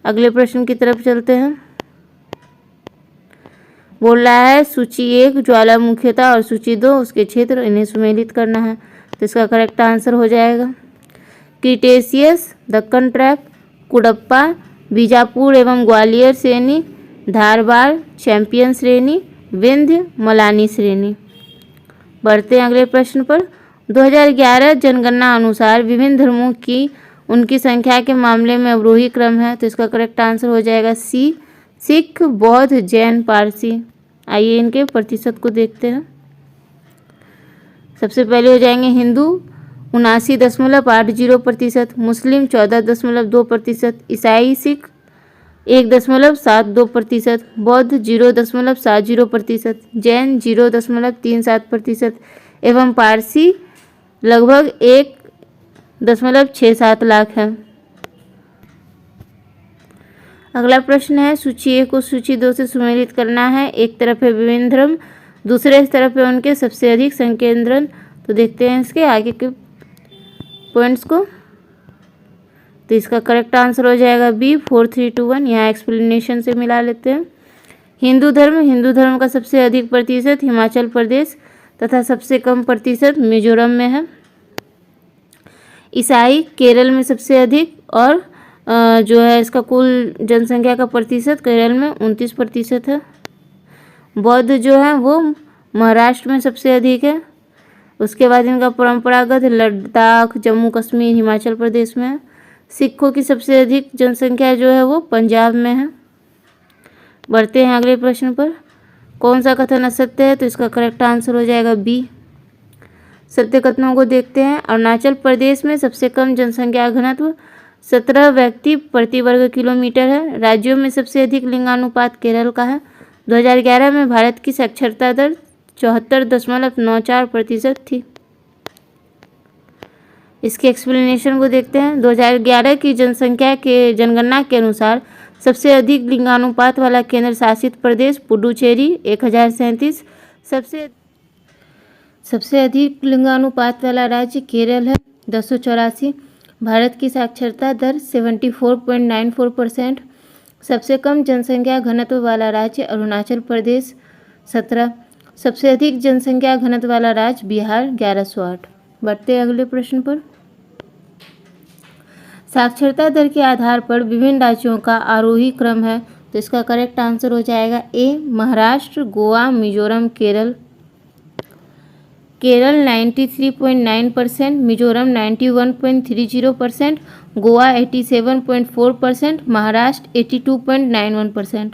अगले प्रश्न की तरफ चलते हैं। बोल रहा है सूची 1 ज्वालामुखीता और सूची 2 उसके क्षेत्र, इन्हें सुमेलित करना है। तो इसका करेक्ट आंसर हो जाएगा क्रीटेशियस, दक्कन ट्रैप, कुडप्पा, बीजापुर एवं ग्वालियर श्रेणी, धारबाड़, चैंपियन श्रेणी, विंध्य, मलानी श्रेणी। बढ़ते हैं अगले प्रश्न पर। 2011 जनगणना अनुसार विभिन्न धर्मों की उनकी संख्या के मामले में अवरोही क्रम है। तो इसका करेक्ट आंसर हो जाएगा सी, सिख, बौद्ध, जैन, पारसी। आइए इनके प्रतिशत को देखते हैं। सबसे पहले हो जाएंगे हिंदू 79.80%, मुस्लिम 14.2%, ईसाई सिख 1.72%, बौद्ध 0.70%, जैन 0.37% एवं पारसी लगभग 1.67 लाख है। अगला प्रश्न है, सूची 1 को सूची 2 से सुमेलित करना है। एक तरफ है विभिन्न धर्म, दूसरे तरफ है उनके सबसे अधिक संकेंद्रण। तो देखते हैं इसके आगे के पॉइंट्स को। तो इसका करेक्ट आंसर हो जाएगा बी, 4, 3, 2, 1। यहाँ एक्सप्लेनेशन से मिला लेते हैं। हिंदू धर्म का सबसे अधिक प्रतिशत हिमाचल प्रदेश तथा सबसे कम प्रतिशत मिजोरम में है। ईसाई केरल में सबसे अधिक और जो है इसका कुल जनसंख्या का प्रतिशत केरल में 29% है। बौद्ध जो है वो महाराष्ट्र में सबसे अधिक है। उसके बाद इनका परंपरागत लद्दाख, जम्मू कश्मीर, हिमाचल प्रदेश में है। सिखों की सबसे अधिक जनसंख्या जो है वो पंजाब में है। बढ़ते हैं अगले प्रश्न पर। कौन सा कथन असत्य है? तो इसका करेक्ट आंसर हो जाएगा बी। सत्य कथनों को देखते हैं। अरुणाचल प्रदेश में सबसे कम जनसंख्या घनत्व 17 व्यक्ति प्रति वर्ग किलोमीटर है। राज्यों में सबसे अधिक लिंगानुपात केरल का है। 2011 में भारत की साक्षरता दर 74.94% थी। इसके एक्सप्लेनेशन को देखते हैं। 2011 की जनगणना के अनुसार सबसे अधिक लिंगानुपात वाला केंद्र शासित प्रदेश पुडुचेरी 1037, सबसे अधिक लिंगानुपात वाला राज्य केरल है 284। भारत की साक्षरता दर 74.94%। सबसे कम जनसंख्या घनत्व वाला राज्य अरुणाचल प्रदेश 17। सबसे अधिक जनसंख्या घनत्व वाला राज्य बिहार 1108। बढ़ते अगले प्रश्न पर। साक्षरता दर के आधार पर विभिन्न राज्यों का आरोही क्रम है। तो इसका करेक्ट आंसर हो जाएगा ए, महाराष्ट्र, गोवा, मिजोरम, केरल। केरल 93.9%, मिजोरम 91.30%, गोवा 87.4%, महाराष्ट्र 82.91%।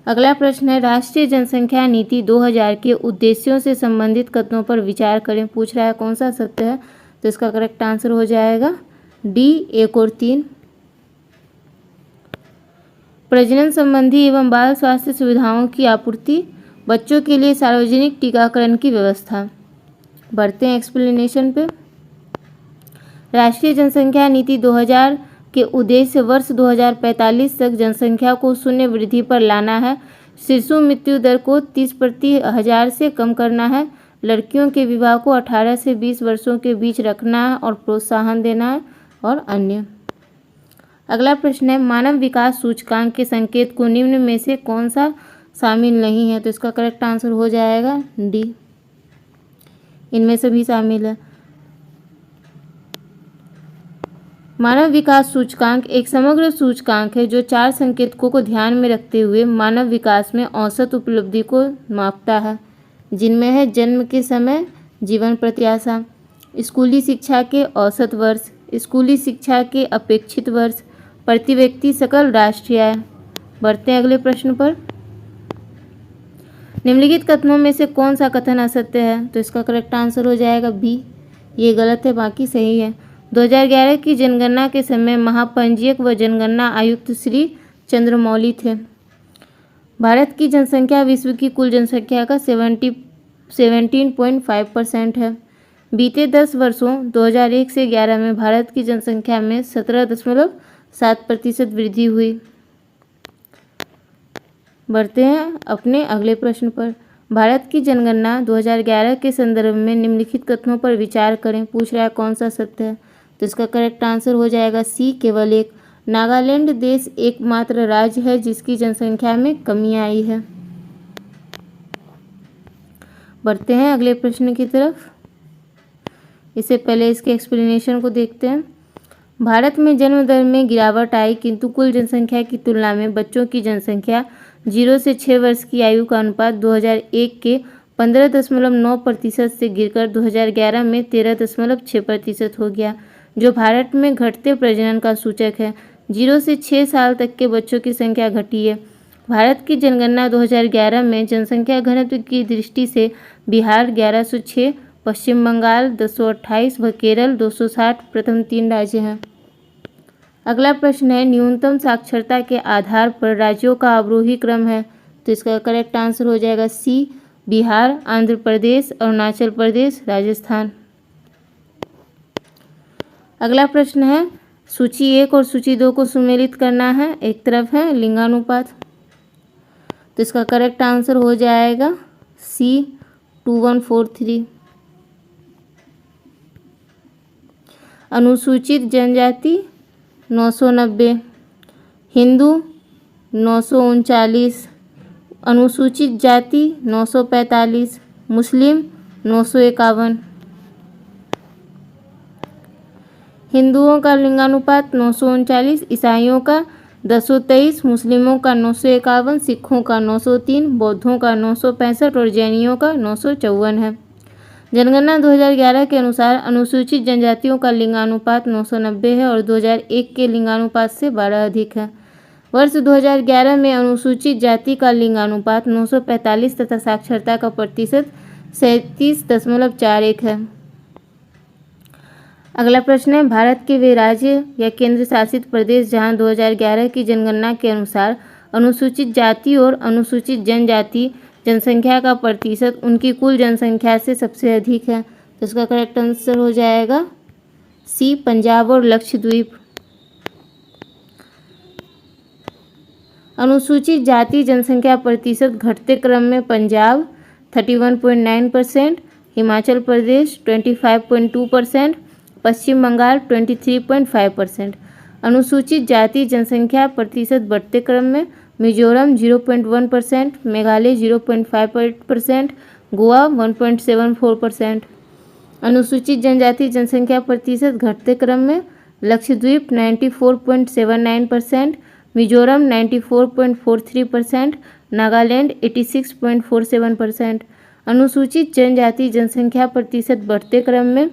अगला प्रश्न है, राष्ट्रीय जनसंख्या नीति 2000 के उद्देश्यों से संबंधित कथनों पर विचार करें। पूछ रहा है कौन सा सत्य है, तो इसका करेक्ट आंसर हो जाएगा डी 1 और 3। प्रजनन संबंधी एवं बाल स्वास्थ्य सुविधाओं की आपूर्ति, बच्चों के लिए सार्वजनिक टीकाकरण की व्यवस्था। बढ़ते हैं एक्सप्लेनेशन पे। राष्ट्रीय जनसंख्या नीति 2000 के उद्देश्य वर्ष 2045 तक जनसंख्या को शून्य वृद्धि पर लाना है, शिशु मृत्यु दर को 30 प्रति हजार से कम करना है, लड़कियों के विवाह को 18 से 20 वर्षों के बीच रखना है और प्रोत्साहन देना है, और अन्य। अगला प्रश्न है, मानव विकास सूचकांक के संकेत को निम्न में से कौन सा शामिल नहीं है, तो इसका करेक्ट आंसर हो जाएगा डी, इनमें से भी शामिल है। मानव विकास सूचकांक एक समग्र सूचकांक है जो 4 संकेतकों को ध्यान में रखते हुए मानव विकास में औसत उपलब्धि को मापता है, जिनमें है जन्म के समय, जीवन प्रत्याशा, स्कूली शिक्षा के औसत वर्ष, स्कूली शिक्षा के अपेक्षित वर्ष, प्रति व्यक्ति सकल राष्ट्रीय आय। बढ़ते हैं अगले प्रश्न पर। निम्नलिखित कथनों में से कौन सा कथन असत्य है, तो इसका करेक्ट आंसर हो जाएगा बी, ये गलत है, बाकी सही है। 2011 की जनगणना के समय महापंजीयक व जनगणना आयुक्त श्री चंद्रमौली थे। भारत की जनसंख्या विश्व की कुल जनसंख्या का 17.5% है। बीते 10 वर्षों 2001 से 11 में भारत की जनसंख्या में 17.7% वृद्धि हुई। बढ़ते हैं अपने अगले प्रश्न पर। भारत की जनगणना 2011 के संदर्भ में निम्नलिखित कथनों पर विचार करें। पूछ रहा है कौन सा सत्य है, तो इसका करेक्ट आंसर हो जाएगा सी, केवल एक। नागालैंड देश एकमात्र राज्य है जिसकी जनसंख्या में कमी आई है। बढ़ते हैं अगले प्रश्न की तरफ। इससे पहले इसके एक्सप्लेनेशन को देखते हैं। भारत में जन्म दर में गिरावट आई, किंतु कुल जनसंख्या की तुलना में बच्चों की जनसंख्या 0 से 6 वर्ष की आयु का अनुपात 2001 के 15.9% से गिरकर 2011 में 13.6% हो गया, जो भारत में घटते प्रजनन का सूचक है। 0 से 6 साल तक के बच्चों की संख्या घटी है। भारत की जनगणना 2011 में जनसंख्या घनत्व की दृष्टि से बिहार 1106, पश्चिम बंगाल 1028 व केरल 260 प्रथम 3 राज्य हैं। अगला प्रश्न है, न्यूनतम साक्षरता के आधार पर राज्यों का अवरोही क्रम है, तो इसका करेक्ट आंसर हो जाएगा सी, बिहार, आंध्र प्रदेश, अरुणाचल प्रदेश, राजस्थान। अगला प्रश्न है, सूची 1 और सूची 2 को सुमेलित करना है। एक तरफ है लिंगानुपात, तो इसका करेक्ट आंसर हो जाएगा सी, 2143। अनुसूचित जनजाति 990, हिंदू 939, अनुसूचित जाति 945, मुस्लिम 951। हिंदुओं का लिंगानुपात 939, ईसाइयों का 1023, मुस्लिमों का 951, सिखों का 903, बौद्धों का 965 और जैनियों का 954 है। जनगणना 2011 के अनुसार अनुसूचित जनजातियों का लिंगानुपात 990 है और 2001 के लिंगानुपात से 12 अधिक है। वर्ष 2011 में अनुसूचित जाति का लिंगानुपात 945 तथा साक्षरता का प्रतिशत 37.41 है। अगला प्रश्न है, भारत के वे राज्य या केंद्र शासित प्रदेश जहां 2011 की जनगणना के अनुसार अनुसूचित जाति और अनुसूचित जनजाति जनसंख्या का प्रतिशत उनकी कुल जनसंख्या से सबसे अधिक है, तो इसका करेक्ट आंसर हो जाएगा सी, पंजाब और लक्षद्वीप। अनुसूचित जाति जनसंख्या प्रतिशत घटते क्रम में पंजाब 31.9%, हिमाचल प्रदेश 25.2%, पश्चिम बंगाल 23.5%। अनुसूचित जाति जनसंख्या प्रतिशत बढ़ते क्रम में मिजोरम 0.1%, मेघालय 0.5%, गोवा 1.74%। अनुसूचित जनजाति जनसंख्या प्रतिशत घटते क्रम में लक्षद्वीप 94.79%, मिजोरम 94.43%, नागालैंड 86.47%। अनुसूचित जनजाति जनसंख्या प्रतिशत बढ़ते क्रम में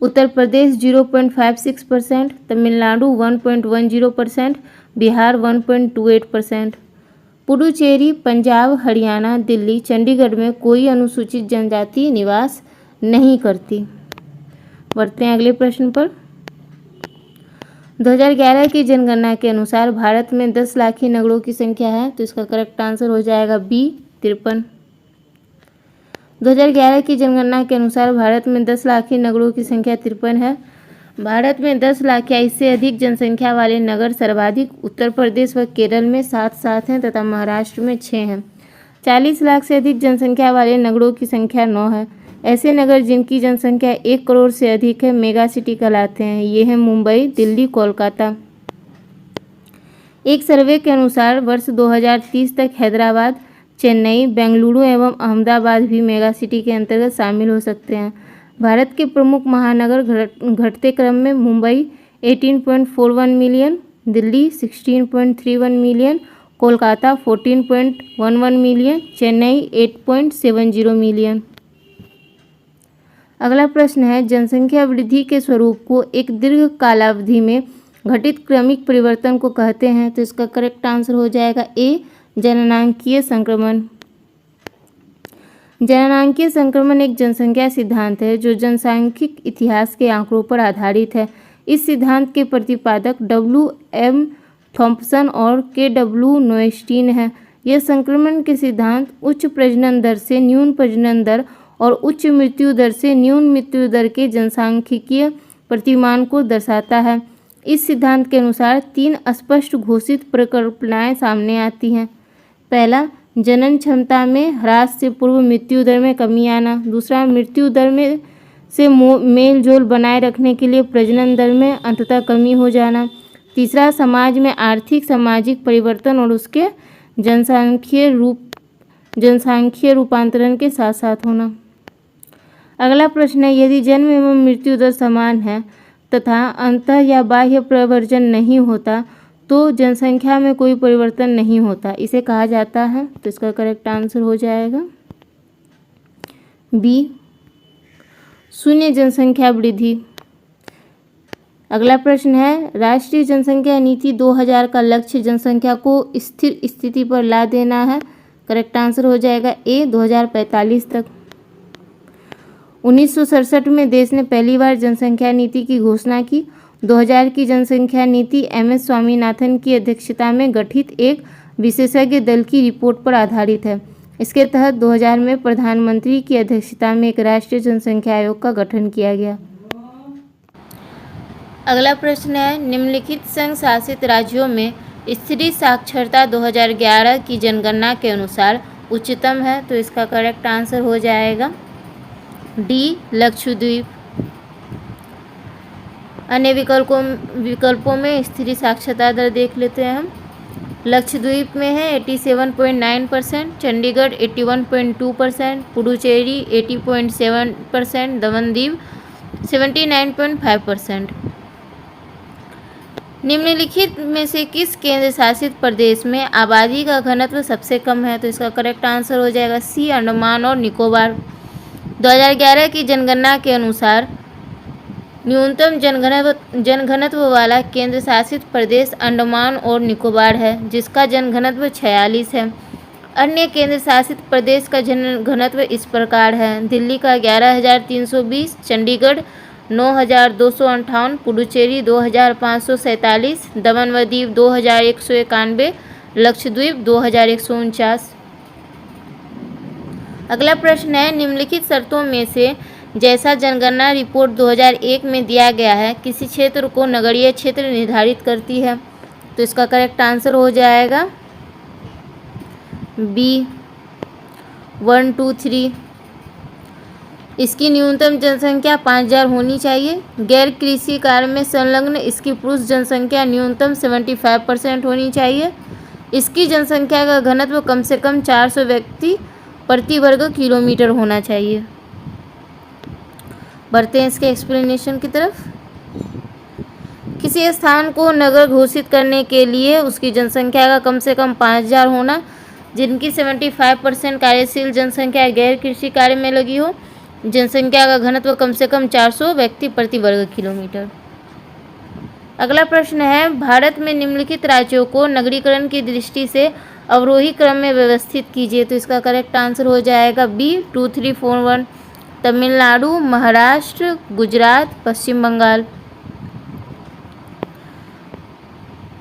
उत्तर प्रदेश 0.56%, तमिलनाडु 1.10%, बिहार 1.28%। पुडुचेरी, पंजाब, हरियाणा, दिल्ली, चंडीगढ़ में कोई अनुसूचित जनजाति निवास नहीं करती। बढ़ते हैं अगले प्रश्न पर। 2011 की जनगणना के अनुसार भारत में 10 लाखी नगरों की संख्या है, तो इसका करेक्ट आंसर हो जाएगा बी 53। 2011 की जनगणना के अनुसार भारत में 10 लाखी नगरों की संख्या 53 है। भारत में 10 लाख या इससे अधिक जनसंख्या वाले नगर सर्वाधिक उत्तर प्रदेश व केरल में 7 हैं तथा महाराष्ट्र में 6 हैं। 40 लाख से अधिक जनसंख्या वाले नगरों की संख्या 9 है। ऐसे नगर जिनकी जनसंख्या 1 करोड़ से अधिक है मेगा सिटी कहलाते हैं। ये हैं मुंबई, दिल्ली, कोलकाता। एक सर्वे के अनुसार वर्ष 2030 तक हैदराबाद, चेन्नई, बेंगलुरु एवं अहमदाबाद भी मेगा सिटी के अंतर्गत शामिल हो सकते हैं। भारत के प्रमुख महानगर घटते क्रम में Mumbai 18.41 million, Delhi 16.31 million, Kolkata 14.11 million, Chennai 8.70 million. अगला प्रश्न है, जनसंख्या वृद्धि के स्वरूप को एक दीर्घ कालावधि में घटित क्रमिक परिवर्तन को कहते हैं, तो इसका करेक्ट आंसर हो जाएगा ए जननांकीय संक्रमण। जननांकीय संक्रमण एक जनसंख्या सिद्धांत है जो जनसांख्यिक इतिहास के आंकड़ों पर आधारित है। इस सिद्धांत के प्रतिपादक W.M. थॉम्पसन और K.W. नोएस्टीन हैं। यह संक्रमण के सिद्धांत उच्च प्रजनन दर से न्यून प्रजनन दर और उच्च मृत्यु दर से न्यून मृत्यु दर के जनसांख्यिकीय प्रतिमान को दर्शाता है। इस सिद्धांत के अनुसार 3 स्पष्ट घोषित परिकल्पनाएं सामने आती हैं। पहला, जनन क्षमता में ह्रास से पूर्व मृत्यु दर में कमी आना। दूसरा, मृत्यु दर में से मेल जोल बनाए रखने के लिए प्रजनन दर में अंततः कमी हो जाना। तीसरा, समाज में आर्थिक सामाजिक परिवर्तन और उसके जनसांख्यिकीय रूपांतरण के साथ साथ होना। अगला प्रश्न है, यदि जन्म एवं मृत्यु दर समान है तथा अंतः या बाह्य प्रवर्जन नहीं होता तो जनसंख्या में कोई परिवर्तन नहीं होता, इसे कहा जाता है। तो इसका करेक्ट आंसर हो जाएगा बी शून्य जनसंख्या वृद्धि। अगला प्रश्न है, राष्ट्रीय जनसंख्या नीति 2000 का लक्ष्य जनसंख्या को स्थिर स्थिति पर ला देना है। करेक्ट आंसर हो जाएगा ए 2045 तक। 1967 में देश ने पहली बार जनसंख्या नीति की घोषणा की। 2000 की जनसंख्या नीति MS स्वामीनाथन की अध्यक्षता में गठित एक विशेषज्ञ दल की रिपोर्ट पर आधारित है। इसके तहत 2000 में प्रधानमंत्री की अध्यक्षता में एक राष्ट्रीय जनसंख्या आयोग का गठन किया गया। अगला प्रश्न है, निम्नलिखित संघ शासित राज्यों में स्त्री साक्षरता 2011 की जनगणना के अनुसार उच्चतम है, तो इसका करेक्ट आंसर हो जाएगा डी लक्षद्वीप। अन्य विकल्पों में स्त्री साक्षरता दर देख लेते हैं हम। लक्षद्वीप में है 87.9%, चंडीगढ़ 81.2%, पुडुचेरी 80.7%, दमनदीव 79.5%। निम्नलिखित में से किस केंद्र शासित प्रदेश में आबादी का घनत्व सबसे कम है, तो इसका करेक्ट आंसर हो जाएगा सी अंडमान और निकोबार। 2011 की जनगणना के अनुसार न्यूनतम जनघनत्व वाला केंद्र शासित प्रदेश अंडमान और निकोबार है, जिसका जनघनत्व 46 है। अन्य केंद्र शासित प्रदेश का जनघनत्व इस प्रकार है, दिल्ली का 11,320, चंडीगढ़ 9,258, पुडुचेरी 2,547, दमन व दीव 2,191, लक्षद्वीप 2,149। अगला प्रश्न है, निम्नलिखित शर्तों में से जैसा जनगणना रिपोर्ट 2001 में दिया गया है किसी क्षेत्र को नगरीय क्षेत्र निर्धारित करती है, तो इसका करेक्ट आंसर हो जाएगा बी 1, 2, 3। इसकी न्यूनतम जनसंख्या 5000 होनी चाहिए। गैर कृषि कार्य में संलग्न इसकी पुरुष जनसंख्या न्यूनतम 75% होनी चाहिए। इसकी जनसंख्या का घनत्व कम से कम 400 व्यक्ति प्रति वर्ग किलोमीटर होना चाहिए। बढ़ते हैं इसके एक्सप्लेनेशन की तरफ। किसी स्थान को नगर घोषित करने के लिए उसकी जनसंख्या का कम से कम 5000 होना, जिनकी 75% कार्यशील जनसंख्या गैर कृषि कार्य में लगी हो। जनसंख्या का घनत्व कम से कम 400 व्यक्ति प्रति वर्ग किलोमीटर। अगला प्रश्न है, भारत में निम्नलिखित राज्यों को नगरीकरण की दृष्टि से अवरोही क्रम में व्यवस्थित कीजिए। तो इसका करेक्ट आंसर हो जाएगा बी 2, 3, 4, 1। तमिलनाडु, महाराष्ट्र, गुजरात, पश्चिम बंगाल।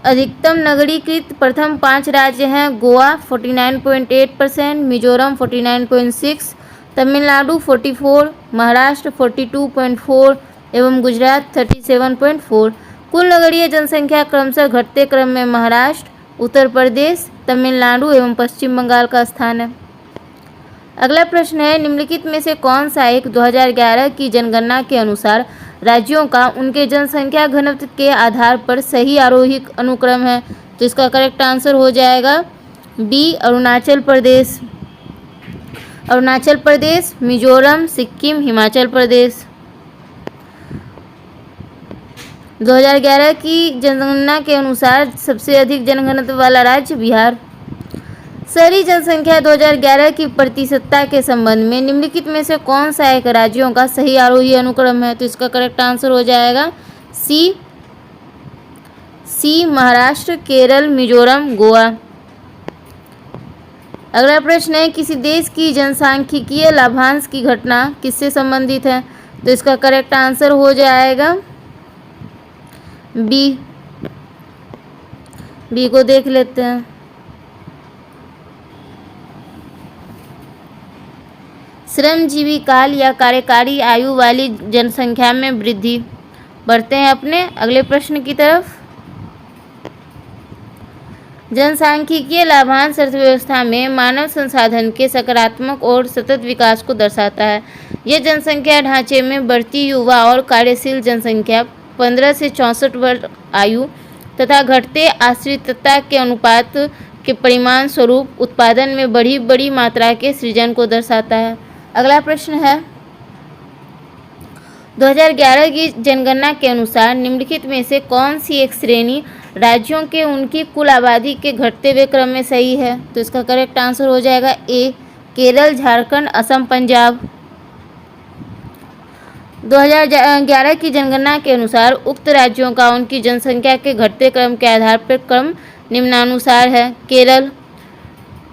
अधिकतम नगरीकृत प्रथम 5 राज्य हैं गोवा 49.8%, मिजोरम 49.6%, तमिलनाडु 44%, महाराष्ट्र 42.4% एवं गुजरात 37.4%। कुल नगरीय जनसंख्या क्रमशः घटते क्रम में महाराष्ट्र, उत्तर प्रदेश, तमिलनाडु एवं पश्चिम बंगाल का स्थान है। अगला प्रश्न है, निम्नलिखित में से कौन सा एक 2011 की जनगणना के अनुसार राज्यों का उनके जनसंख्या घनत्व के आधार पर सही आरोही अनुक्रम है? तो इसका करेक्ट आंसर हो जाएगा बी अरुणाचल प्रदेश। अरुणाचल प्रदेश, मिजोरम, सिक्किम, हिमाचल प्रदेश। 2011 की जनगणना के अनुसार सबसे अधिक जनघनत्व वाला राज्य बिहार। शहरी जनसंख्या 2011 की प्रतिशतता के संबंध में निम्नलिखित में से कौन सा एक राज्यों का सही आरोही अनुक्रम है? तो इसका करेक्ट आंसर हो जाएगा सी महाराष्ट्र, केरल, मिजोरम, गोवा। अगला प्रश्न है, किसी देश की जनसांख्यिकीय लाभांश की घटना किससे संबंधित है? तो इसका करेक्ट आंसर हो जाएगा बी को देख लेते हैं। श्रमजीवी काल या कार्यकारी आयु वाली जनसंख्या में वृद्धि। बढ़ते हैं अपने अगले प्रश्न की तरफ। जनसांख्यिकीय लाभांश अर्थव्यवस्था में मानव संसाधन के सकारात्मक और सतत विकास को दर्शाता है। यह जनसंख्या ढांचे में बढ़ती युवा और कार्यशील जनसंख्या, 15 से 64 वर्ष आयु तथा घटते आश्रितता के अनुपात के परिमाण स्वरूप उत्पादन में बड़ी मात्रा के सृजन को दर्शाता है। अगला प्रश्न है, 2011 की जनगणना के अनुसार निम्नलिखित में से कौन सी एक श्रेणी राज्यों के उनकी कुल आबादी के घटते हुए क्रम में सही है? तो इसका करेक्ट आंसर हो जाएगा ए केरल, झारखंड, असम, पंजाब। 2011 की जनगणना के अनुसार उक्त राज्यों का उनकी जनसंख्या के घटते क्रम के आधार पर क्रम निम्नानुसार है। केरल,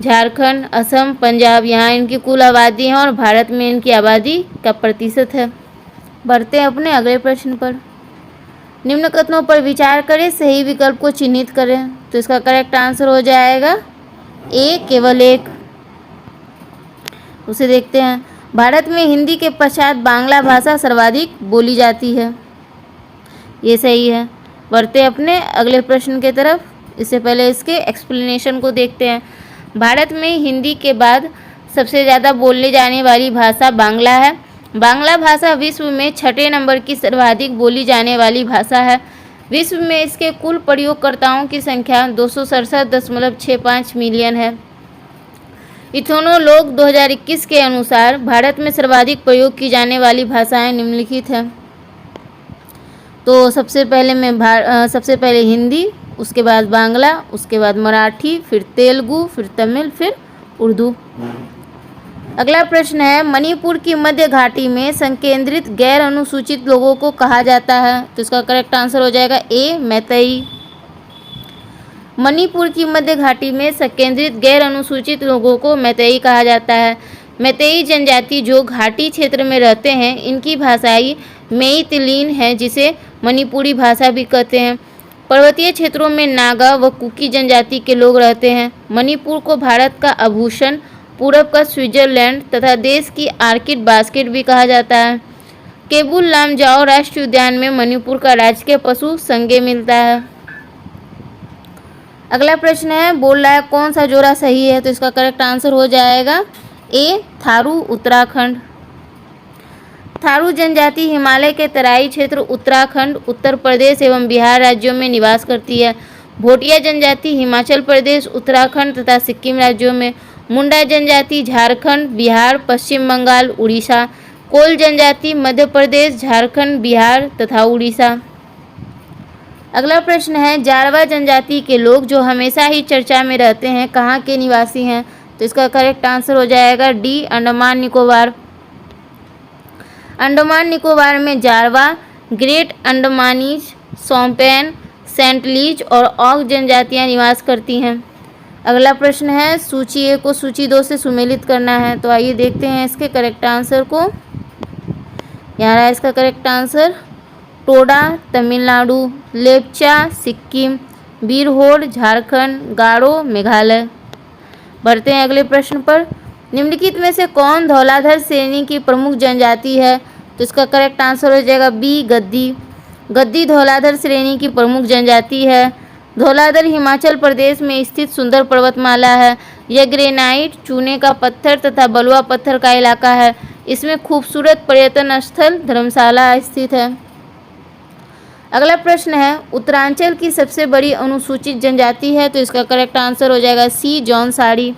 झारखंड, असम, पंजाब, यहाँ इनकी कुल आबादी है और भारत में इनकी आबादी का प्रतिशत है। बढ़ते हैं अपने अगले प्रश्न पर। निम्न कथनों पर विचार करें, सही विकल्प को चिन्हित करें। तो इसका करेक्ट आंसर हो जाएगा ए केवल एक। उसे देखते हैं। भारत में हिंदी के पश्चात बांग्ला भाषा सर्वाधिक बोली जाती है, ये सही है। बढ़ते अपने अगले प्रश्न की तरफ। इससे पहले इसके एक्सप्लेनेशन को देखते हैं। भारत में हिंदी के बाद सबसे ज़्यादा बोलने जाने वाली भाषा बांग्ला है। बांग्ला भाषा विश्व में 6ठे नंबर की सर्वाधिक बोली जाने वाली भाषा है। विश्व में इसके कुल प्रयोगकर्ताओं की संख्या 267.65 मिलियन है। इथोनोलॉग 2021 के अनुसार भारत में सर्वाधिक प्रयोग की जाने वाली भाषाएं निम्नलिखित हैं। तो सबसे पहले हिंदी, उसके बाद बांग्ला, उसके बाद मराठी, फिर तेलुगु, फिर तमिल, फिर उर्दू। अगला प्रश्न है, मणिपुर की मध्य घाटी में संकेंद्रित गैर अनुसूचित लोगों को कहा जाता है। तो इसका करेक्ट आंसर हो जाएगा ए मैतेई। मणिपुर की मध्य घाटी में संकेंद्रित गैर अनुसूचित लोगों को मैतेई कहा जाता है। मैतेई जनजाति जो घाटी क्षेत्र में रहते हैं, इनकी भाषाई मेइतेई है, जिसे मणिपुरी भाषा भी कहते हैं। पर्वतीय क्षेत्रों में नागा व कुकी जनजाति के लोग रहते हैं। मणिपुर को भारत का आभूषण, पूरब का स्विट्जरलैंड तथा देश की आर्किड बास्केट भी कहा जाता है। केबुल लामजाओ राष्ट्रीय उद्यान में मणिपुर का राजकीय पशु संगे मिलता है। अगला प्रश्न है, बोल रहा है कौन सा जोड़ा सही है? तो इसका करेक्ट आंसर हो जाएगा ए थारू, उत्तराखंड। थारू जनजाति हिमालय के तराई क्षेत्र उत्तराखंड, उत्तर प्रदेश एवं बिहार राज्यों में निवास करती है। भोटिया जनजाति हिमाचल प्रदेश, उत्तराखंड तथा सिक्किम राज्यों में। मुंडा जनजाति झारखंड, बिहार, पश्चिम बंगाल, उड़ीसा। कोल जनजाति मध्य प्रदेश, झारखंड, बिहार तथा उड़ीसा। अगला प्रश्न है, जारवा जनजाति के लोग जो हमेशा ही चर्चा में रहते हैं, कहाँ के निवासी हैं? तो इसका करेक्ट आंसर हो जाएगा डी अंडमान निकोबार। अंडमान निकोबार में जारवा, ग्रेट अंडमानीज, सोम्पेन, सेंटलीज और ऑक जनजातियां निवास करती हैं। अगला प्रश्न है सूची ए को सूची 2 से सुमेलित करना है। तो आइए देखते हैं इसके करेक्ट आंसर को। यहाँ रहा इसका करेक्ट आंसर, टोडा तमिलनाडु, लेप्चा सिक्किम, बीरहोर झारखंड, गारो मेघालय। बढ़ते हैं अगले प्रश्न पर। निम्नलिखित में से कौन धौलाधर श्रेणी की प्रमुख जनजाति है? तो इसका करेक्ट आंसर हो जाएगा बी, गद्दी। गद्दी धौलाधर श्रेणी की प्रमुख जनजाति है। धौलाधर हिमाचल प्रदेश में स्थित सुंदर पर्वतमाला है। यह ग्रेनाइट, चूने का पत्थर तथा बलुआ पत्थर का इलाका है। इसमें खूबसूरत पर्यटन स्थल धर्मशाला स्थित है। अगला प्रश्न है उत्तरांचल की सबसे बड़ी अनुसूचित जनजाति है। तो इसका करेक्ट आंसर हो जाएगा सी, जौनसारी।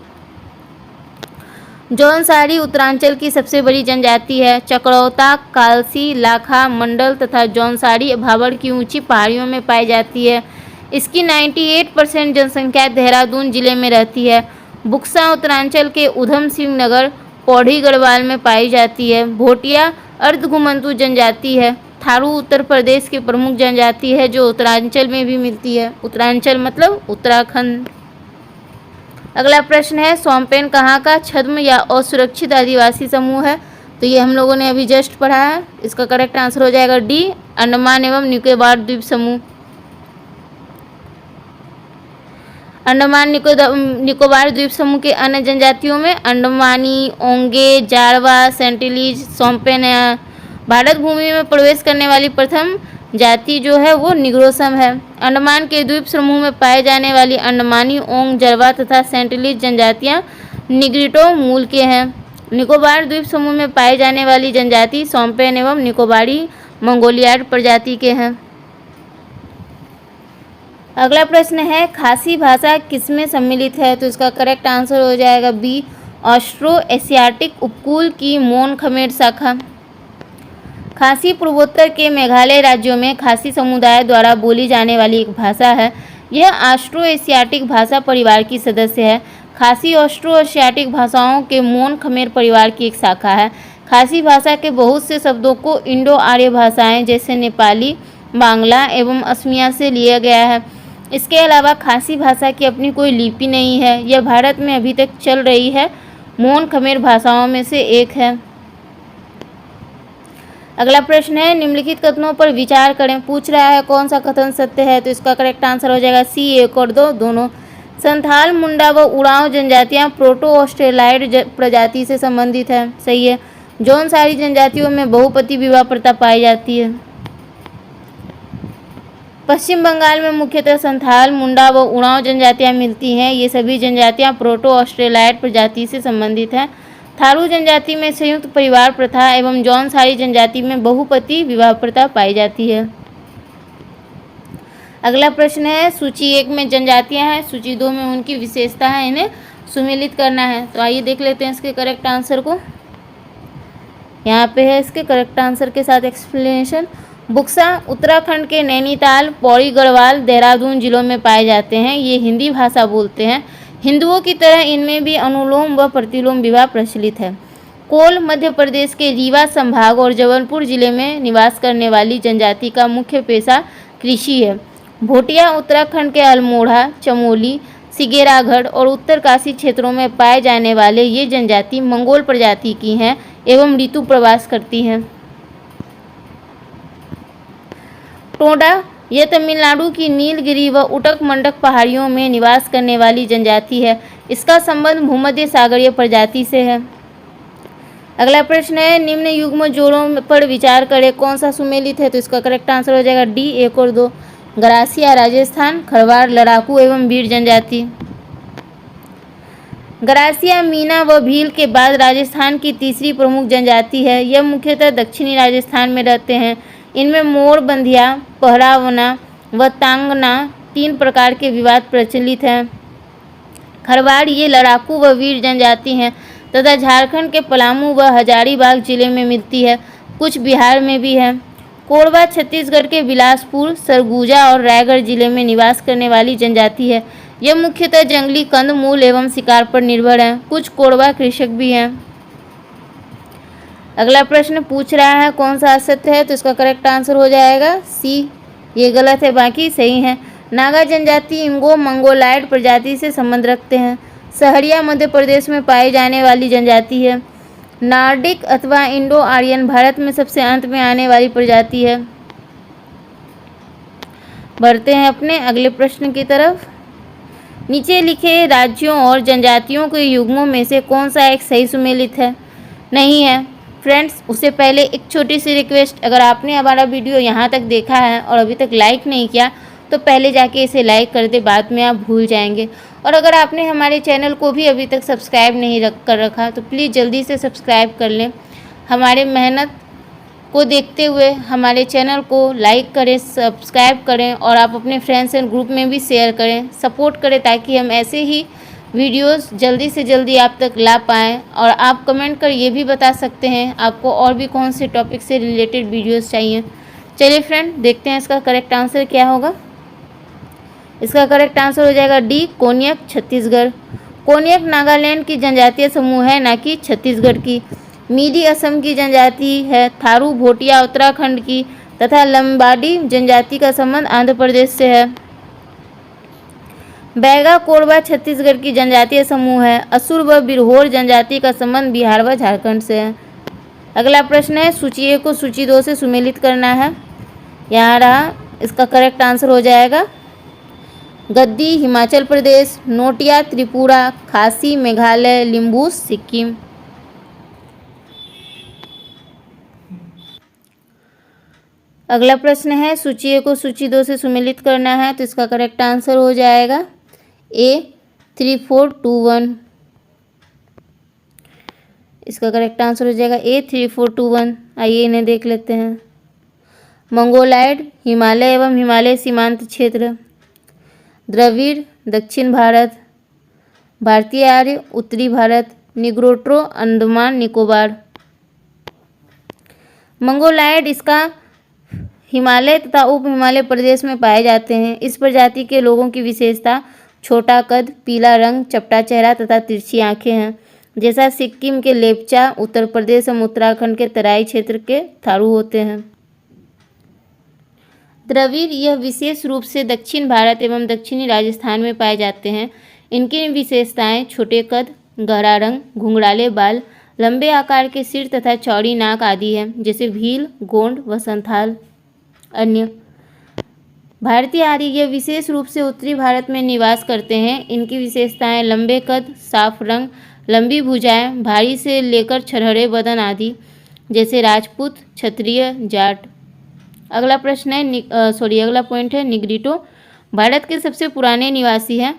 जौनसारी उत्तरांचल की सबसे बड़ी जनजाति है। चकरौता, कालसी, लाखा, मंडल तथा जौनसारी भाबर की ऊंची पहाड़ियों में पाई जाती है। इसकी 98% जनसंख्या देहरादून जिले में रहती है। बुक्सा उत्तरांचल के उधम सिंह नगर, पौड़ी गढ़वाल में पाई जाती है। भोटिया अर्धघुमंतु जनजाति है। थारू उत्तर प्रदेश की प्रमुख जनजाति है जो उत्तरांचल में भी मिलती है। उत्तरांचल मतलब उत्तराखंड। अगला प्रश्न है सोमपेन कहाँ का छद्म या असुरक्षित आदिवासी समूह है? तो ये हम लोगों ने अभी जस्ट पढ़ा है। इसका करेक्ट आंसर हो जाएगा डी, अंडमान एवं निकोबार द्वीप समूह। अंडमान निकोबार द्वीप समूह के अन्य जनजातियों में अंडमानी, ओंगे, जारवा, सेंटिलीज, सोमपेन है। भारत भूमि में प्रवेश करने वाली प्रथम जाति जो है वो निग्रोसम है। अंडमान के द्वीप समूह में पाए जाने वाली अंडमानी, ओंग, जरवा तथा सेंटिलीज जनजातियां निग्रिटो मूल के हैं। निकोबार द्वीप समूह में पाए जाने वाली जनजाति सोमपेन एवं निकोबारी मंगोलियाड प्रजाति के हैं। अगला प्रश्न है खासी भाषा किसमें सम्मिलित है? तो इसका करेक्ट आंसर हो जाएगा बी, ऑस्ट्रो एशियाटिक उपकूल की मोन खमेर शाखा। खासी पूर्वोत्तर के मेघालय राज्यों में खासी समुदाय द्वारा बोली जाने वाली एक भाषा है। यह ऑस्ट्रो एशियाटिक भाषा परिवार की सदस्य है। खासी ऑस्ट्रो एशियाटिक भाषाओं के मोन खमेर परिवार की एक शाखा है। खासी भाषा के बहुत से शब्दों को इंडो आर्य भाषाएं जैसे नेपाली, बांग्ला एवं असमिया से लिया गया है। इसके अलावा खासी भाषा की अपनी कोई लिपि नहीं है। यह भारत में अभी तक चल रही है मोन खमेर भाषाओं में से एक है। अगला प्रश्न है निम्नलिखित कथनों पर विचार करें। पूछ रहा है कौन सा कथन सत्य है? तो इसका करेक्ट आंसर हो जाएगा सी, 1 और 2 दोनों। संथाल, मुंडा व उरांव जनजातियां प्रोटो ऑस्ट्रेलाइड प्रजाति से संबंधित है। सही है। जौनसारी जनजातियों में बहुपति विवाह प्रथा पाई जाती है। पश्चिम बंगाल में मुख्यतः संथाल, मुंडा व उरांव जनजातियां मिलती हैं। ये सभी जनजातियां प्रोटो ऑस्ट्रेलाइड प्रजाति से संबंधित हैं। थारू जनजाति में संयुक्त परिवार प्रथा एवं जौनसारी जनजाति में बहुपति विवाह प्रथा पाई जाती है। अगला प्रश्न है सूची 1 में जनजातियां हैं, सूची 2 में उनकी विशेषता है, इन्हें सुमेलित करना है। तो आइए देख लेते हैं इसके करेक्ट आंसर को। यहाँ पे है इसके करेक्ट आंसर के साथ एक्सप्लेनेशन। बुक्सा उत्तराखंड के नैनीताल, पौड़ी गढ़वाल, देहरादून जिलों में पाए जाते हैं। ये हिंदी भाषा बोलते हैं। हिंदुओं की तरह इनमें भी अनुलोम व प्रतिलोम विवाह प्रचलित है। कोल मध्य प्रदेश के रीवा संभाग और जबलपुर जिले में निवास करने वाली जनजाति का मुख्य पेशा कृषि है। भोटिया उत्तराखंड के अल्मोड़ा, चमोली, सिगेरागढ़ और उत्तरकाशी क्षेत्रों में पाए जाने वाले ये जनजाति मंगोल प्रजाति की हैं एवं ऋतु प्रवास करती हैं। टोडा यह तमिलनाडु की नीलगिरी व उटक मंडक पहाड़ियों में निवास करने वाली जनजाति है। इसका संबंध भूमध्य सागरीय प्रजाति से है। अगला प्रश्न है निम्न युग्म जोड़ों पर विचार करें, कौन सा सुमेलित है? तो इसका करेक्ट आंसर हो जाएगा डी, 1 और 2। गरासिया राजस्थान, खरवार लड़ाकू एवं भीड़ जनजाति। गरासिया मीना व भील के बाद राजस्थान की तीसरी प्रमुख जनजाति है। यह मुख्यतः दक्षिणी राजस्थान में रहते हैं। इनमें मोर, बंधिया, पहरावना व तांगना 3 प्रकार के विवाद प्रचलित हैं। खरवाड़ ये लड़ाकू व वीर जनजाति हैं तथा झारखंड के पलामू व हजारीबाग जिले में मिलती है। कुछ बिहार में भी है। कोरबा छत्तीसगढ़ के बिलासपुर, सरगुजा और रायगढ़ जिले में निवास करने वाली जनजाति है। यह मुख्यतः जंगली कंदमूल एवं शिकार पर निर्भर है। कुछ कोरबा कृषक भी हैं। अगला प्रश्न पूछ रहा है कौन सा असत्य है? तो इसका करेक्ट आंसर हो जाएगा सी, ये गलत है, बाकी सही है। नागा जनजाति इंगो मंगोलायड प्रजाति से संबंध रखते हैं। सहरिया मध्य प्रदेश में पाई जाने वाली जनजाति है। नॉर्डिक अथवा इंडो आर्यन भारत में सबसे अंत में आने वाली प्रजाति है। बढ़ते हैं अपने अगले प्रश्न की तरफ। नीचे लिखे राज्यों और जनजातियों के युग्मों में से कौन सा एक सही सुमेलित है? नहीं है फ्रेंड्स। उससे पहले एक छोटी सी रिक्वेस्ट, अगर आपने हमारा वीडियो यहाँ तक देखा है और अभी तक लाइक नहीं किया तो पहले जाके इसे लाइक कर दे, बाद में आप भूल जाएंगे। और अगर आपने हमारे चैनल को भी अभी तक सब्सक्राइब नहीं कर रखा तो प्लीज़ जल्दी से सब्सक्राइब कर लें। हमारे मेहनत को देखते हुए हमारे चैनल को लाइक करें, सब्सक्राइब करें और आप अपने फ्रेंड्स एंड ग्रुप में भी शेयर करें, सपोर्ट करें, ताकि हम ऐसे ही वीडियोस जल्दी से जल्दी आप तक ला पाएँ। और आप कमेंट कर ये भी बता सकते हैं आपको और भी कौन से टॉपिक से रिलेटेड वीडियोस चाहिए। चलिए फ्रेंड, देखते हैं इसका करेक्ट आंसर क्या होगा। इसका करेक्ट आंसर हो जाएगा डी, कोन्याक छत्तीसगढ़। कोन्याक नागालैंड की जनजातीय समूह है, ना कि छत्तीसगढ़ की। मीडी असम की जनजाति है। थारू भोटिया उत्तराखंड की तथा लंबाडी जनजाति का संबंध आंध्र प्रदेश से है। बैगा कोरबा छत्तीसगढ़ की जनजातीय समूह है। असुर व बिरहोर जनजाति का संबंध बिहार व झारखंड से है। अगला प्रश्न है, सूची 1 को सूची 2 से सुमेलित करना है। यहाँ रहा, इसका करेक्ट आंसर हो जाएगा गद्दी हिमाचल प्रदेश, नोटिया त्रिपुरा, खासी मेघालय, लिम्बूस सिक्किम। अगला प्रश्न है, सूची 1 को सूची 2 से सुमेलित करना है, तो इसका करेक्ट आंसर हो जाएगा ए 3421। इसका करेक्ट आंसर हो जाएगा ए 3421। आइए इन्हें देख लेते हैं। मंगोलायड हिमालय एवं हिमालय सीमांत क्षेत्र। द्रविड़ दक्षिण भारत। भारतीय आर्य उत्तरी भारत। निग्रोट्रो अंडमान निकोबार। मंगोलायड इसका हिमालय तथा उप हिमालय प्रदेश में पाए जाते हैं। इस प्रजाति के लोगों की विशेषता छोटा कद, पीला रंग, चपटा चेहरा तथा तिरछी आंखें हैं, जैसा सिक्किम के लेपचा, उत्तर प्रदेश एवं उत्तराखंड के तराई क्षेत्र के थारू होते हैं। द्रविड़ यह विशेष रूप से दक्षिण भारत एवं दक्षिणी राजस्थान में पाए जाते हैं। इनकी विशेषताएं छोटे कद, गहरा रंग, घुंघराले बाल, लंबे आकार के सिर तथा चौड़ी नाक आदि हैं, जैसे भील, गोंड व संथाल। अन्य भारतीय आर्य यह विशेष रूप से उत्तरी भारत में निवास करते हैं। इनकी विशेषताएं लंबे कद, साफ रंग, लंबी भुजाएं, भारी से लेकर छरहरे बदन आदि, जैसे राजपूत, क्षत्रिय, जाट। अगला प्रश्न है अगला पॉइंट है, निग्रिटो भारत के सबसे पुराने निवासी हैं,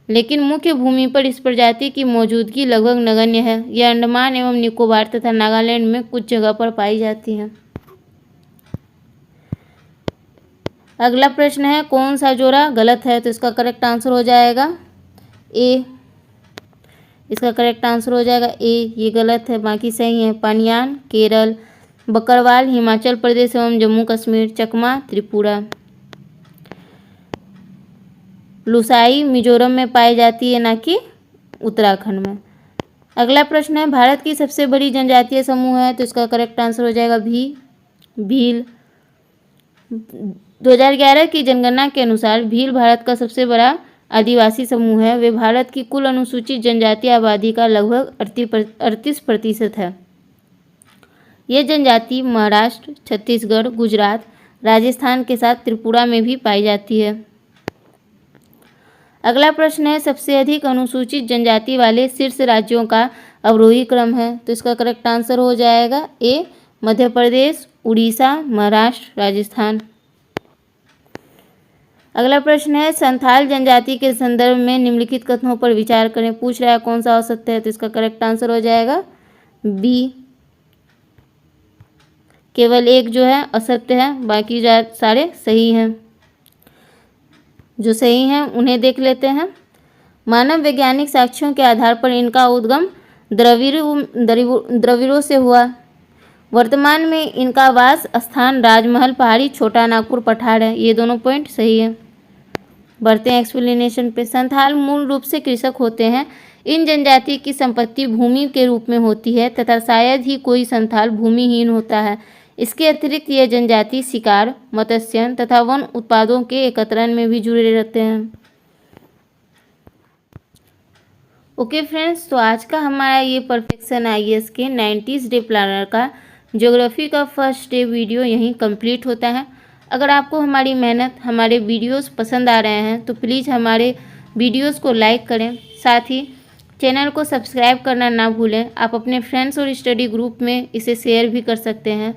लेकिन मुख्य भूमि पर इस प्रजाति की मौजूदगी लगभग नगण्य है। यह अंडमान एवं निकोबार तथा नागालैंड में कुछ जगह पर पाई जाती हैं। अगला प्रश्न है, कौन सा जोड़ा गलत है? तो इसका करेक्ट आंसर हो जाएगा ए। इसका करेक्ट आंसर हो जाएगा ए, ये गलत है, बाकी सही है। पानियान केरल, बकरवाल हिमाचल प्रदेश एवं जम्मू कश्मीर, चकमा त्रिपुरा। लुसाई मिजोरम में पाई जाती है, ना कि उत्तराखंड में। अगला प्रश्न है, भारत की सबसे बड़ी जनजातीय समूह है, तो इसका करेक्ट आंसर हो जाएगा भील। 2011 की जनगणना के अनुसार भील भारत का सबसे बड़ा आदिवासी समूह है। वे भारत की कुल अनुसूचित जनजातीय आबादी का लगभग 38% है। यह जनजाति महाराष्ट्र, छत्तीसगढ़, गुजरात, राजस्थान के साथ त्रिपुरा में भी पाई जाती है। अगला प्रश्न है, सबसे अधिक अनुसूचित जनजाति वाले शीर्ष राज्यों का अवरोही क्रम है, तो इसका करेक्ट आंसर हो जाएगा ए मध्य प्रदेश, उड़ीसा, महाराष्ट्र, राजस्थान। अगला प्रश्न है, संथाल जनजाति के संदर्भ में निम्नलिखित कथनों पर विचार करें। पूछ रहा है कौन सा असत्य है, तो इसका करेक्ट आंसर हो जाएगा बी। केवल एक जो है असत्य है, बाकी सारे सही हैं। जो सही हैं उन्हें देख लेते हैं। मानव वैज्ञानिक साक्ष्यों के आधार पर इनका उद्गम द्रविड़ों से हुआ। वर्तमान में इनका वास स्थान राजमहल पहाड़ी, छोटा नागपुर पठार है। ये दोनों पॉइंट सही है। बढ़ते हैं एक्सप्लेनेशन पे। संथाल मूल रूप से कृषक होते हैं। इन जनजाति की संपत्ति भूमि के रूप में होती है तथा शायद ही कोई संथाल भूमिहीन होता है। इसके अतिरिक्त यह जनजाति शिकार, मत्स्यन तथा वन उत्पादों के एकत्रण में भी जुड़े रहते हैं। ओके फ्रेंड्स, तो आज का हमारा ये परफेक्शन आईएएस के 90s डे प्लानर का ज्योग्राफी का फर्स्ट डे वीडियो यहीं कंप्लीट होता है। अगर आपको हमारी मेहनत, हमारे वीडियोस पसंद आ रहे हैं तो प्लीज़ हमारे वीडियोस को लाइक करें, साथ ही चैनल को सब्सक्राइब करना ना भूलें। आप अपने फ्रेंड्स और स्टडी ग्रुप में इसे शेयर भी कर सकते हैं।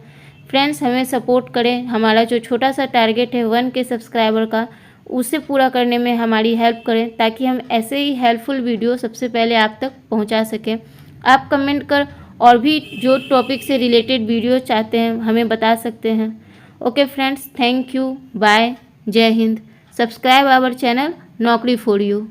फ्रेंड्स, हमें सपोर्ट करें। हमारा जो छोटा सा टारगेट है 1K सब्सक्राइबर का, उसे पूरा करने में हमारी हेल्प करें, ताकि हम ऐसे ही हेल्पफुल वीडियो सबसे पहले आप तक पहुंचा सकें। आप कमेंट कर और भी जो टॉपिक से रिलेटेड वीडियो चाहते हैं हमें बता सकते हैं। Okay friends, thank you, bye, जय हिंद। Subscribe our channel Naukri for you.